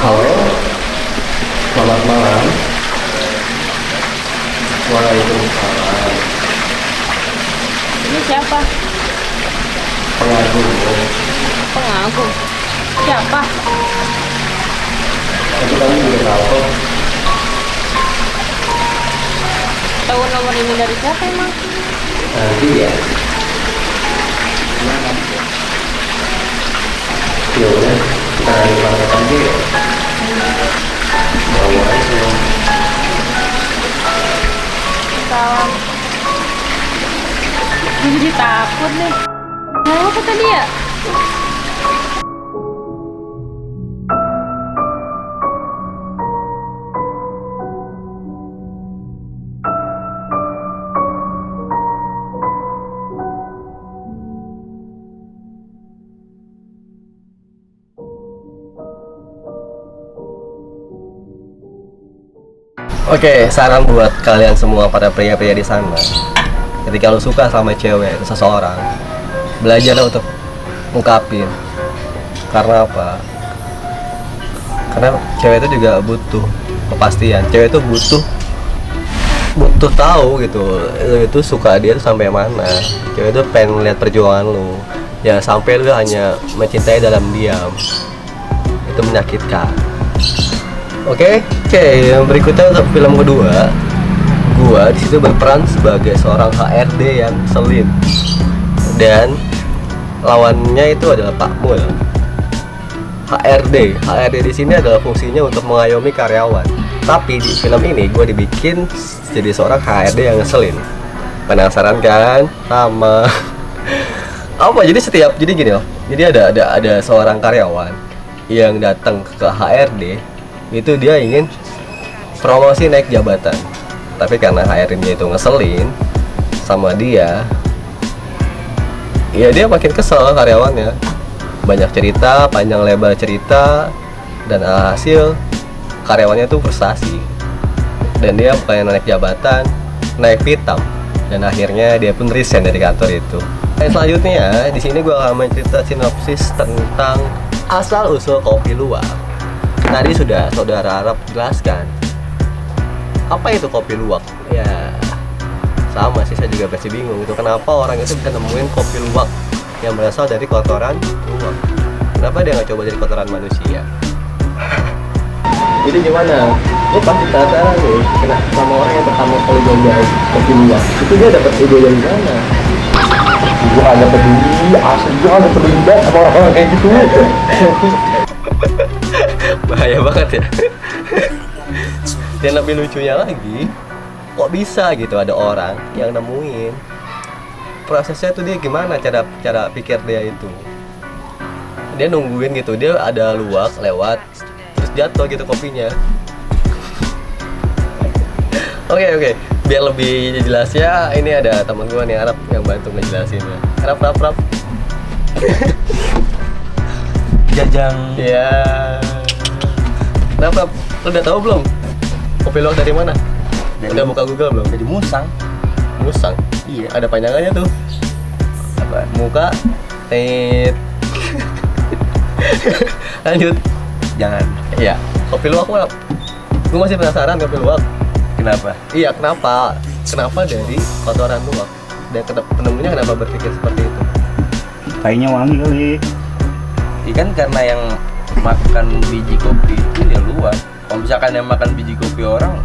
Halo, selamat malam. Waalaikumsalam. Ini siapa? Pengagum. Pengagum. Siapa? Tapi kamu juga tahu. Tahu nomor ini dari siapa emang? Nanti ya. Ya udah, kita ada banget aja ya. Bawa aja. Salam. Gue jadi takut nih. Mau apa tadi ya? Oke, saran buat kalian semua para pria-pria di sana. Ketika lu suka sama cewek seseorang, belajarlah untuk ungkapin. Karena apa? Karena cewek itu juga butuh kepastian. Cewek itu butuh tahu gitu. Lu itu suka dia tuh sampai mana. Cewek itu pengen lihat perjuangan lu. Ya sampai lu hanya mencintai dalam diam. Itu menyakitkan. Oke, yang berikutnya untuk film kedua, gua di situ berperan sebagai seorang HRD yang selin, dan lawannya itu adalah Pak Mul. HRD di sini adalah fungsinya untuk mengayomi karyawan. Tapi di film ini gua dibikin jadi seorang HRD yang ngeselin. Penasaran kan? Sama apa? Jadi gini loh. Jadi ada seorang karyawan yang datang ke HRD. Itu dia ingin promosi naik jabatan, tapi karena HRD-nya itu ngeselin sama dia, ya dia makin kesel karyawannya, banyak cerita, panjang lebar cerita, dan hasil karyawannya tuh frustasi, dan dia bukannya naik jabatan, naik pitam, dan akhirnya dia pun resign dari kantor itu. Dan selanjutnya di sini gue akan mencerita sinopsis tentang asal usul kopi luwak. Tadi sudah saudara Arab jelaskan apa itu kopi luwak. Ya sama sih, saya juga masih bingung itu kenapa orang itu bisa nemuin kopi luwak yang berasal dari kotoran luwak. Kenapa dia nggak coba dari kotoran manusia? Jadi gimana? Lu pasti penasaran nih, kena sama orang yang pertama kali gombain kopi luwak. Itu dia dapat ide dari mana? Gua agak peduli, asli gua agak peduli banget sama orang-orang kayak gitu. Bahaya banget ya. Dan lebih lucunya lagi, kok bisa gitu ada orang yang nemuin prosesnya tuh, dia gimana cara pikir dia itu. Dia nungguin gitu, dia ada luwak lewat terus jatuh gitu kopinya. Oke, biar lebih jelasnya ini ada teman gue nih Arab yang bantu ngejelasinnya. Arab. Jajang. Ya. Kenapa? Lu udah tahu belum? Kopi luwak dari mana? Udah buka Google belum? Jadi musang. Musang. Iya. Ada panjangannya tuh. Apa? Muka. Tit. Lanjut. Jangan. Iya. Kopi luwak apa? Gue masih penasaran kopi luwak. Kenapa? Iya, kenapa? Kenapa dari kotoran luwak? Dan penemunya kenapa berpikir seperti itu? Kayaknya wangi kali. Ikan karena yang makan biji kopi itu dia luwak. Kalau misalkan yang makan biji kopi orang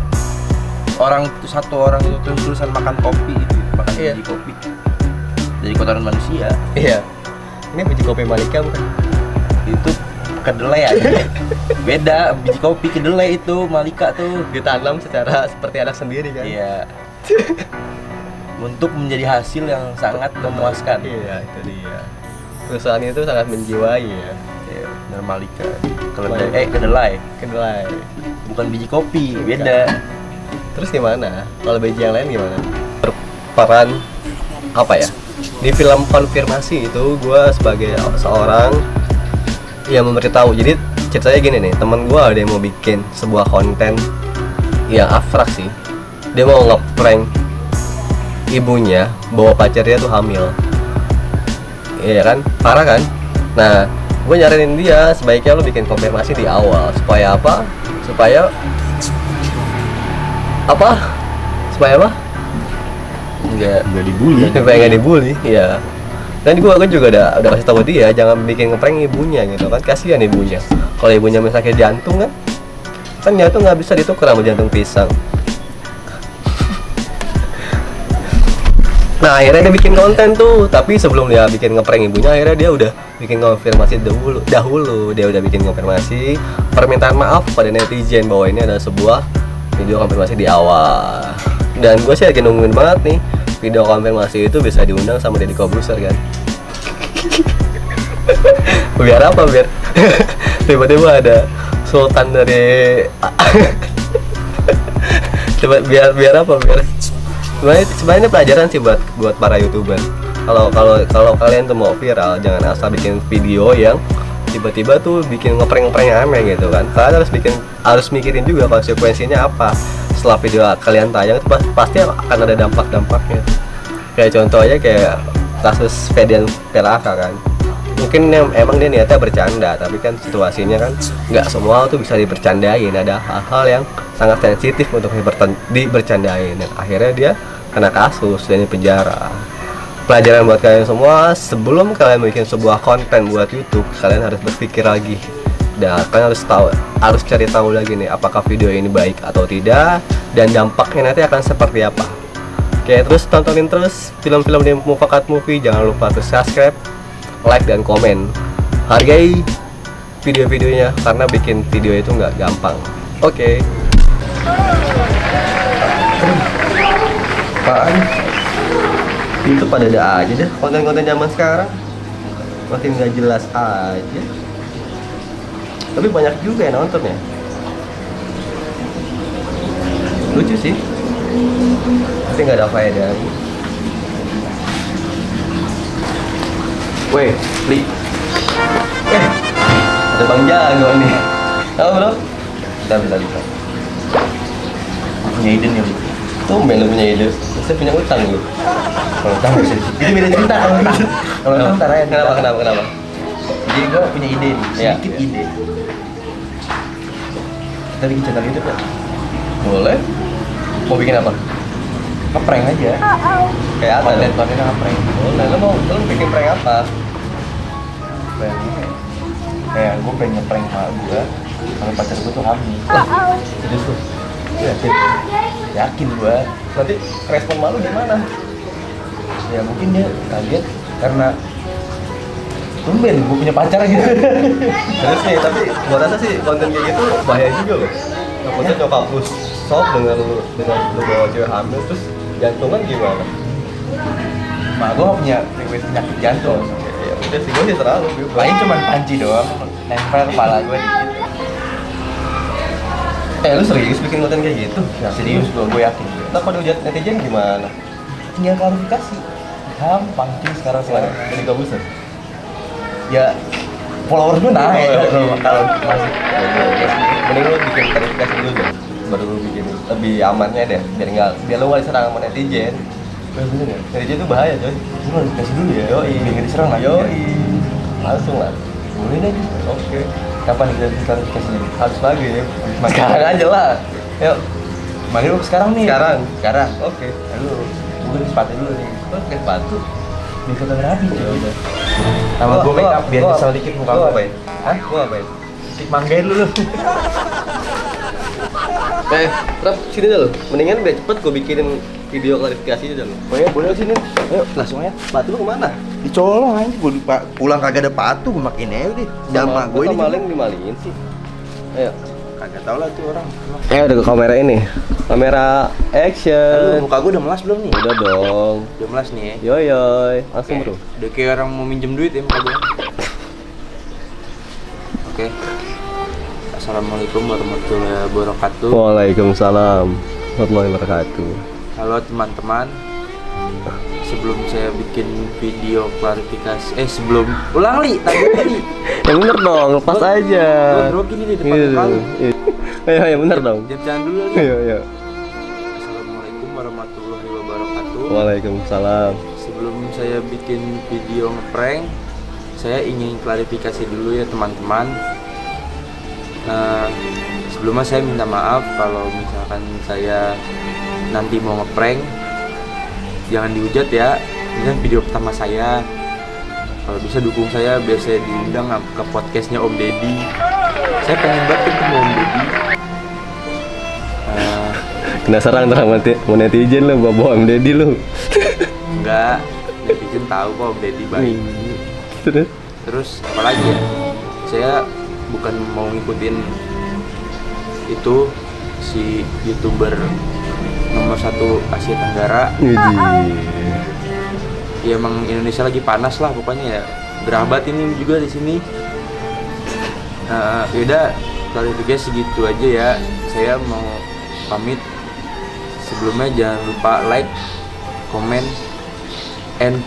itu satu orang itu tulisan makan kopi itu, makan biji kopi dari kotoran manusia. Iya. Ini biji kopi Malika bukan? Itu kedelai aja. Beda, biji kopi kedelai itu Malika tuh Ditanam secara seperti anak sendiri kan? iya. Untuk menjadi hasil yang sangat memuaskan. Iya, itu dia. Perusahaan itu sangat menjiwai ya. Ya, benar Malika. Kedelai. Kedelai. Bukan biji kopi, beda. Terus gimana? Kalau biji yang lain gimana? Berperan apa ya? Di film Konfirmasi itu gue sebagai seorang yang memberitahu. Jadi ceritanya gini nih, teman gue ada yang mau bikin sebuah konten yang abstrak sih. Dia mau ngeprank ibunya bahwa pacarnya tuh hamil. Iya kan? Parah kan? Nah, gue nyaranin dia sebaiknya lo bikin konfirmasi di awal. Supaya apa? Supaya Nggak dibully. supaya nggak dibully, iya. Dan gue juga udah kasih tahu dia jangan bikin ngeprank ibunya gitu kan, kasihan ibunya. Kalau ibunya misalnya sakit jantung kan jantung nggak bisa ditukar sama jantung pisang. Nah akhirnya dia bikin konten tuh, tapi sebelum dia bikin ngeprank ibunya, akhirnya dia udah bikin konfirmasi dahulu dia udah bikin konfirmasi permintaan maaf pada netizen bahwa ini adalah sebuah video konfirmasi di awal. Dan gue sih lagi nungguin banget nih video konfirmasi itu bisa diundang sama Deddy Corbuzier kan. Biar apa, biar tiba-tiba ada sultan dari biar apa, biar sebenarnya pelajaran sih buat para YouTuber. Kalau kalian tuh mau viral, jangan asal bikin video yang tiba-tiba tuh bikin ngeprank aneh gitu kan. Kalian harus mikirin juga konsekuensinya apa. Setelah video kalian tayang itu pasti akan ada dampak-dampaknya. Kayak contoh aja kayak kasus Fedian Peraka kan. Mungkin emang dia niatnya bercanda, tapi kan situasinya kan nggak semua tuh bisa dibercandain. Ada hal-hal yang sangat sensitif untuk dibercandain, dan akhirnya dia kena kasus dan di penjara. Pelajaran buat kalian semua, sebelum kalian bikin sebuah konten buat YouTube, kalian harus berpikir lagi. Dan kalian harus cari tahu lagi nih, apakah video ini baik atau tidak, dan dampaknya nanti akan seperti apa. Oke, terus tontonin terus film-film di Mufakat Movie. Jangan lupa terus subscribe, like, dan komen. Hargai video-videonya, karena bikin video itu nggak gampang. Oke. Apaan? Itu pada ada aja deh konten-konten zaman sekarang. Makin nggak jelas aja. Tapi banyak juga yang nonton ya. Lucu sih, tapi nggak ada faedah. Weh, Li. Ada Bang Jago nih. Halo bro. Bentar. Punya ide nih. Tumben lu punya ide. Saya punya utang lu. Kalau utang bisa. Itu beda cerita kalau gitu. Kalau utang ntar aja. Kenapa? Jadi gue punya ide nih, Iya. sedikit ide. Kita bikin channel YouTube ya? Boleh. Mau bikin apa? Ngeprank aja. Kayak apa? Konten-kontennya ngeprank. Boleh. Lu bikin prank apa? Prank apa ya? Kayak gue pengen ngeprank sama gue kalau pacar gue tuh hamil. Serius lu? Yakin? Yakin gue. Nanti respon malu gimana? Ya mungkin dia kaget karena tumben gue punya pacar gitu. Terus nih, tapi gua rasa sih konten kayak gitu bahaya juga loh. Takutnya nyokap lu shock dengan lu bawa cewek hamil, terus jantungan gimana? Mak gue punya riwayat penyakit jantung. Ya udah sih, gua sih terlalu. Paling cuma panci doang, nempel kepala gue dikit. Lu serius bikin konten kayak gitu? Ya serius gue yakin. Ntar kalau dihujat netizen gimana? Tinggal klarifikasi. Gampang cuy sekarang. Jadi gak bisa. Ya followers gue naik kalau masih. Mending lu bikin klarifikasi dulu deh, baru lu bikin lebih amannya deh, biar lu nggak diserang sama netizen. bener ya. Netizen itu bahaya coy. Gue klarifikasi dulu ya. Yoi. Biar nggak diserang lagi. Yoi. Langsung lah. Boleh deh. Oke. Kapan kita bikin klarifikasinya? Harus pagi ya. Maghrib. Sekarang aja lah. Yuk. Maghrib sekarang nih. Sekarang. Oke. Lalu gue ganti sepatu dulu nih. Oke, sepatu. Biar kelihatan rapi Ya cuy. udah. Sama gue make up biar kesel dikit muka Gua gue. ngapain? Hah? Gua ngapain? Tik manggain dulu. Rap, sini dah lo. Mendingan biar cepet gue bikinin video klarifikasi dah lo. Oh ya boleh sini. Ayo langsung aja. Sepatu lu kemana? Dicolong aja gue pulang kagak ada patu gue makin aja deh. Dama gue ini maling dimalingin sih. Ayo. kagak tau lah tuh orang. Udah ke kamera ini. Kamera Aduh, action. muka gue udah melas belum nih? Udah dong. Udah melas nih ya. Yoyoy, langsung bro. Udah kayak orang mau minjem duit ya muka gue. Oke. Assalamualaikum warahmatullahi wabarakatuh. Waalaikumsalam warahmatullahi wabarakatuh. Halo teman-teman. Sebelum saya bikin video klarifikasi, sebelum ulang li, tadi. Yang bener dong, lepas aja. Gue grogi nih di depan muka lu. Ayo, bener dong. Jangan dulu li. Iya. Assalamualaikum warahmatullahi wabarakatuh. Waalaikumsalam. Sebelum saya bikin video ngeprank, saya ingin klarifikasi dulu ya teman-teman. Sebelumnya saya minta maaf kalau misalkan saya nanti mau ngeprank jangan dihujat ya. Ini kan video pertama saya. Kalau bisa dukung saya biar saya diundang ke podcastnya Om Deddy. Saya pengen banget ketemu Om Deddy. Kena serang sama netizen lu, bawa Om Deddy lu. Enggak, netizen tahu kok Om Deddy baik. Terus apalagi ya? Saya bukan mau ngikutin itu si YouTuber nomor 1 Asia Tenggara. Ya emang Indonesia lagi panas lah pokoknya ya. Berabat ini juga di sini. Yaudah, klarifikasi segitu aja ya. Saya mau pamit. Sebelumnya jangan lupa like, comment, and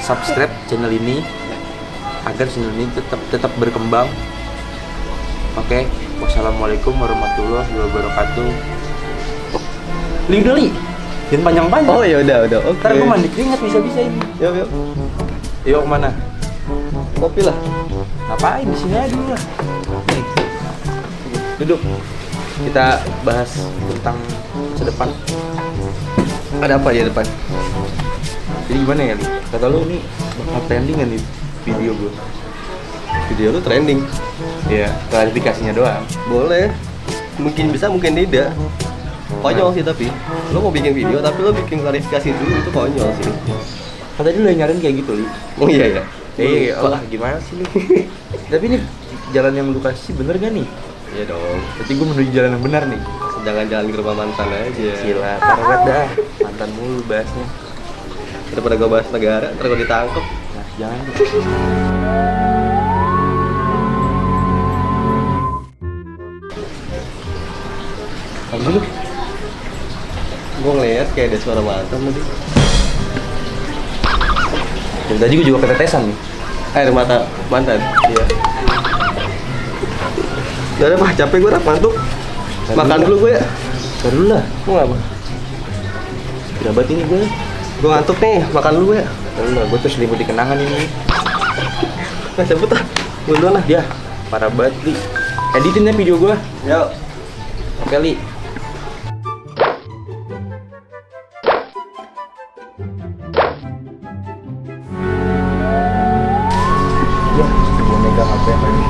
subscribe channel ini agar channel ini tetap berkembang. Oke, wassalamualaikum warahmatullahi wabarakatuh. Li udah li, jangan panjang-panjang. Oh ya udah, oke. Ntar gue mandi keringat bisa-bisa ini. Yuk. Yuk kemana? Kopi lah. Ngapain di sini aja dulu lah. Nih, duduk. Kita bahas tentang masa depan. Ada apa di depan? Jadi gimana ya, Li? Kata lu nih bakal trending kan nih video gue? Video lu trending. Iya, klarifikasinya doang. Boleh. Mungkin bisa, mungkin tidak. Konyol sih tapi. Lu mau bikin video tapi lu bikin klarifikasi dulu, itu konyol sih. Kan tadi lu yang nyariin kayak gitu, Li. Oh iya ya. Iya, Allah gimana sih lu? Tapi ini jalan yang lu kasih bener gak nih? Iya dong. Berarti gue menuju jalan yang benar nih. Jangan jalan ke rumah mantan aja. Gila, parah banget dah. Mantan mulu bahasnya. Daripada gua bahas negara, ntar gua ditangkap. Nah, jangan. Apa dulu? Gua ngeliat kayak ada suara mantan tadi. Dari tadi gue juga ketetesan nih. Air mata mantan. Iya. Udah deh, capek gua, ngantuk. Makan dulu gue ya. Ntar dulu lah. Mau ngapa? Berabat ini gue. Gue ngantuk nih, makan dulu ya. Ntar dulu lah, gue tuh selimut di kenangan ini. Nah, cepet ah. Gue duluan lah. Dia, parah banget, Li. Editin ya video gue. Yuk. Oke, Li. Ya, gue megang HP ini.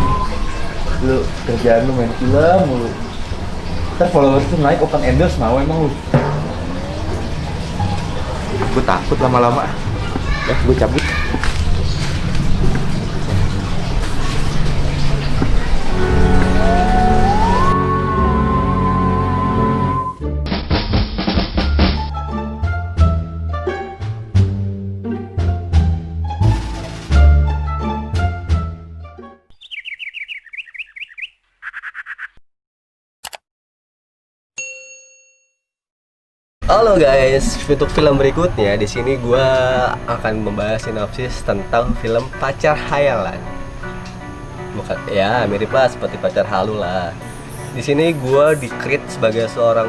Lu kerjaan lu main film mulu. Ntar followers tuh naik, open endorse mau emang lu. Gue takut lama-lama. Ya, gue cabut. Halo guys, untuk film berikutnya di sini gua akan membahas sinopsis tentang film Pacar Hayalan. Bukan, ya mirip lah seperti Pacar Halu lah. Di sini gua di-create sebagai seorang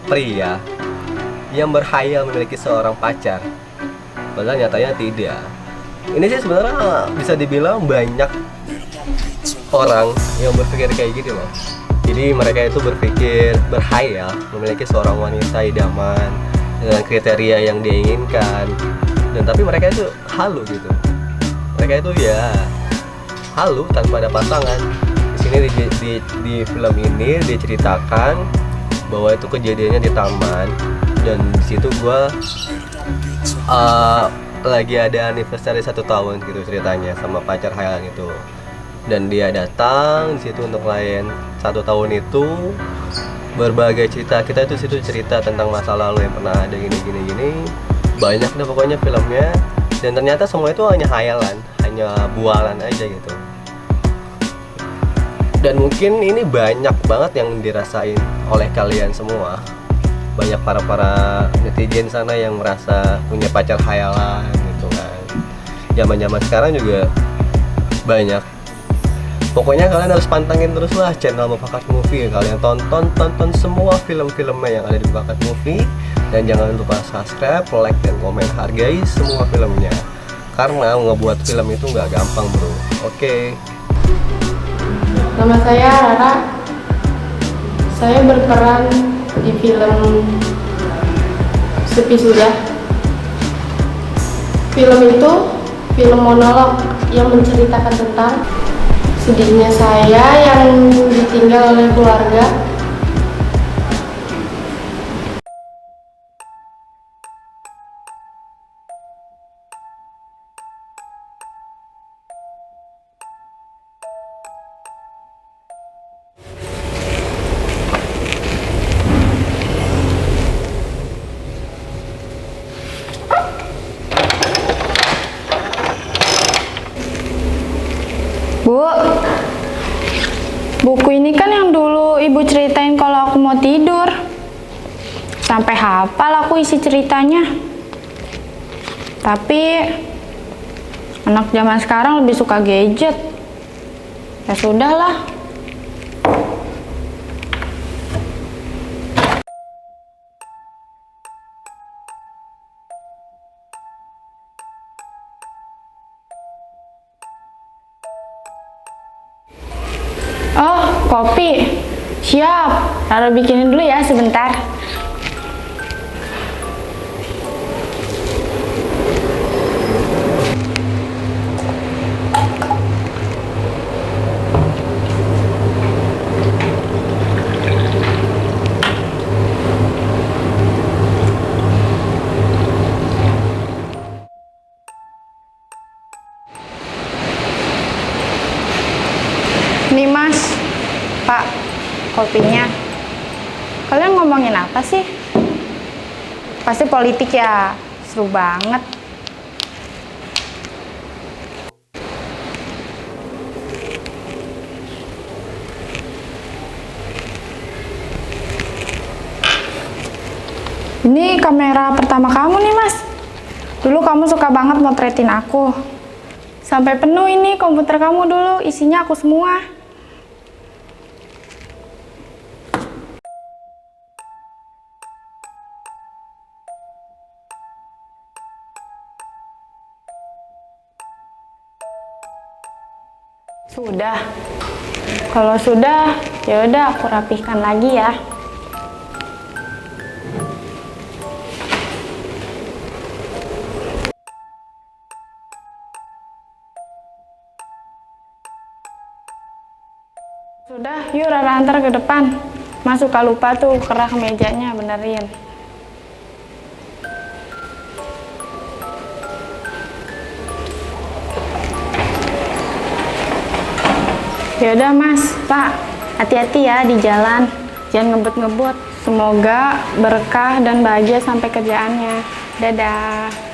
pria yang berhayal memiliki seorang pacar. Padahal nyatanya tidak. Ini sih sebenarnya bisa dibilang banyak orang yang berpikir kayak gini loh. Jadi mereka itu berpikir, berhayal memiliki seorang wanita idaman dengan kriteria yang dia inginkan. Dan tapi mereka itu halu gitu. Mereka itu ya halu tanpa ada pasangan. Di sini di film ini diceritakan bahwa itu kejadiannya di taman, dan di situ gua lagi ada anniversary 1 tahun gitu ceritanya sama pacar hayalan itu. Dan dia datang di situ untuk lain 1 tahun itu, berbagai cerita kita itu situ cerita tentang masa lalu yang pernah ada gini banyak deh pokoknya filmnya. Dan ternyata semua itu hanya hayalan, hanya bualan aja gitu. Dan mungkin ini banyak banget yang dirasain oleh kalian semua. Banyak para netizen sana yang merasa punya pacar hayalan gitu kan. Zaman sekarang juga banyak. Pokoknya kalian harus pantengin terus lah channel Mufakat Movie. Kalian tonton semua film-filmnya yang ada di Mufakat Movie. Dan jangan lupa subscribe, like, dan komen. Hargai semua filmnya. Karena ngebuat film itu nggak gampang bro. Oke. Nama saya Rara. Saya berperan di film Sepi Sudah. Film itu film monolog yang menceritakan tentang sedihnya saya yang ditinggal oleh keluarga. Bu, buku ini kan yang dulu Ibu ceritain kalau aku mau tidur. Sampai hafal aku isi ceritanya. Tapi anak zaman sekarang lebih suka gadget. Ya sudahlah. Oh, kopi. Siap. Taruh bikinin dulu ya sebentar. Nih Mas, Pak, kopinya. Kalian ngomongin apa sih? Pasti politik ya, seru banget. Ini kamera pertama kamu nih Mas. Dulu kamu suka banget motretin aku. Sampai penuh ini komputer kamu dulu, isinya aku semua. Sudah. Kalau sudah, ya udah aku rapihkan lagi ya. Sudah, yuk Rara antar ke depan. Mas suka lupa tuh kerak mejanya, benerin. Yaudah Mas, Pak, hati-hati ya di jalan. Jangan ngebut-ngebut. Semoga berkah dan bahagia sampai kerjaannya. Dadah.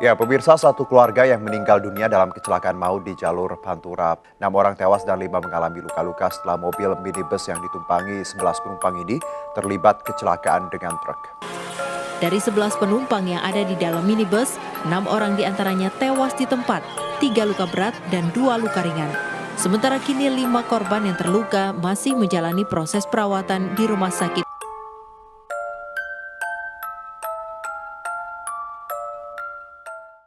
Ya, pemirsa, satu keluarga yang meninggal dunia dalam kecelakaan maut di jalur Pantura. 6 orang tewas dan 5 mengalami luka-luka setelah mobil minibus yang ditumpangi 11 penumpang ini terlibat kecelakaan dengan truk. Dari 11 penumpang yang ada di dalam minibus, 6 orang diantaranya tewas di tempat, 3 luka berat dan 2 luka ringan. Sementara kini 5 korban yang terluka masih menjalani proses perawatan di rumah sakit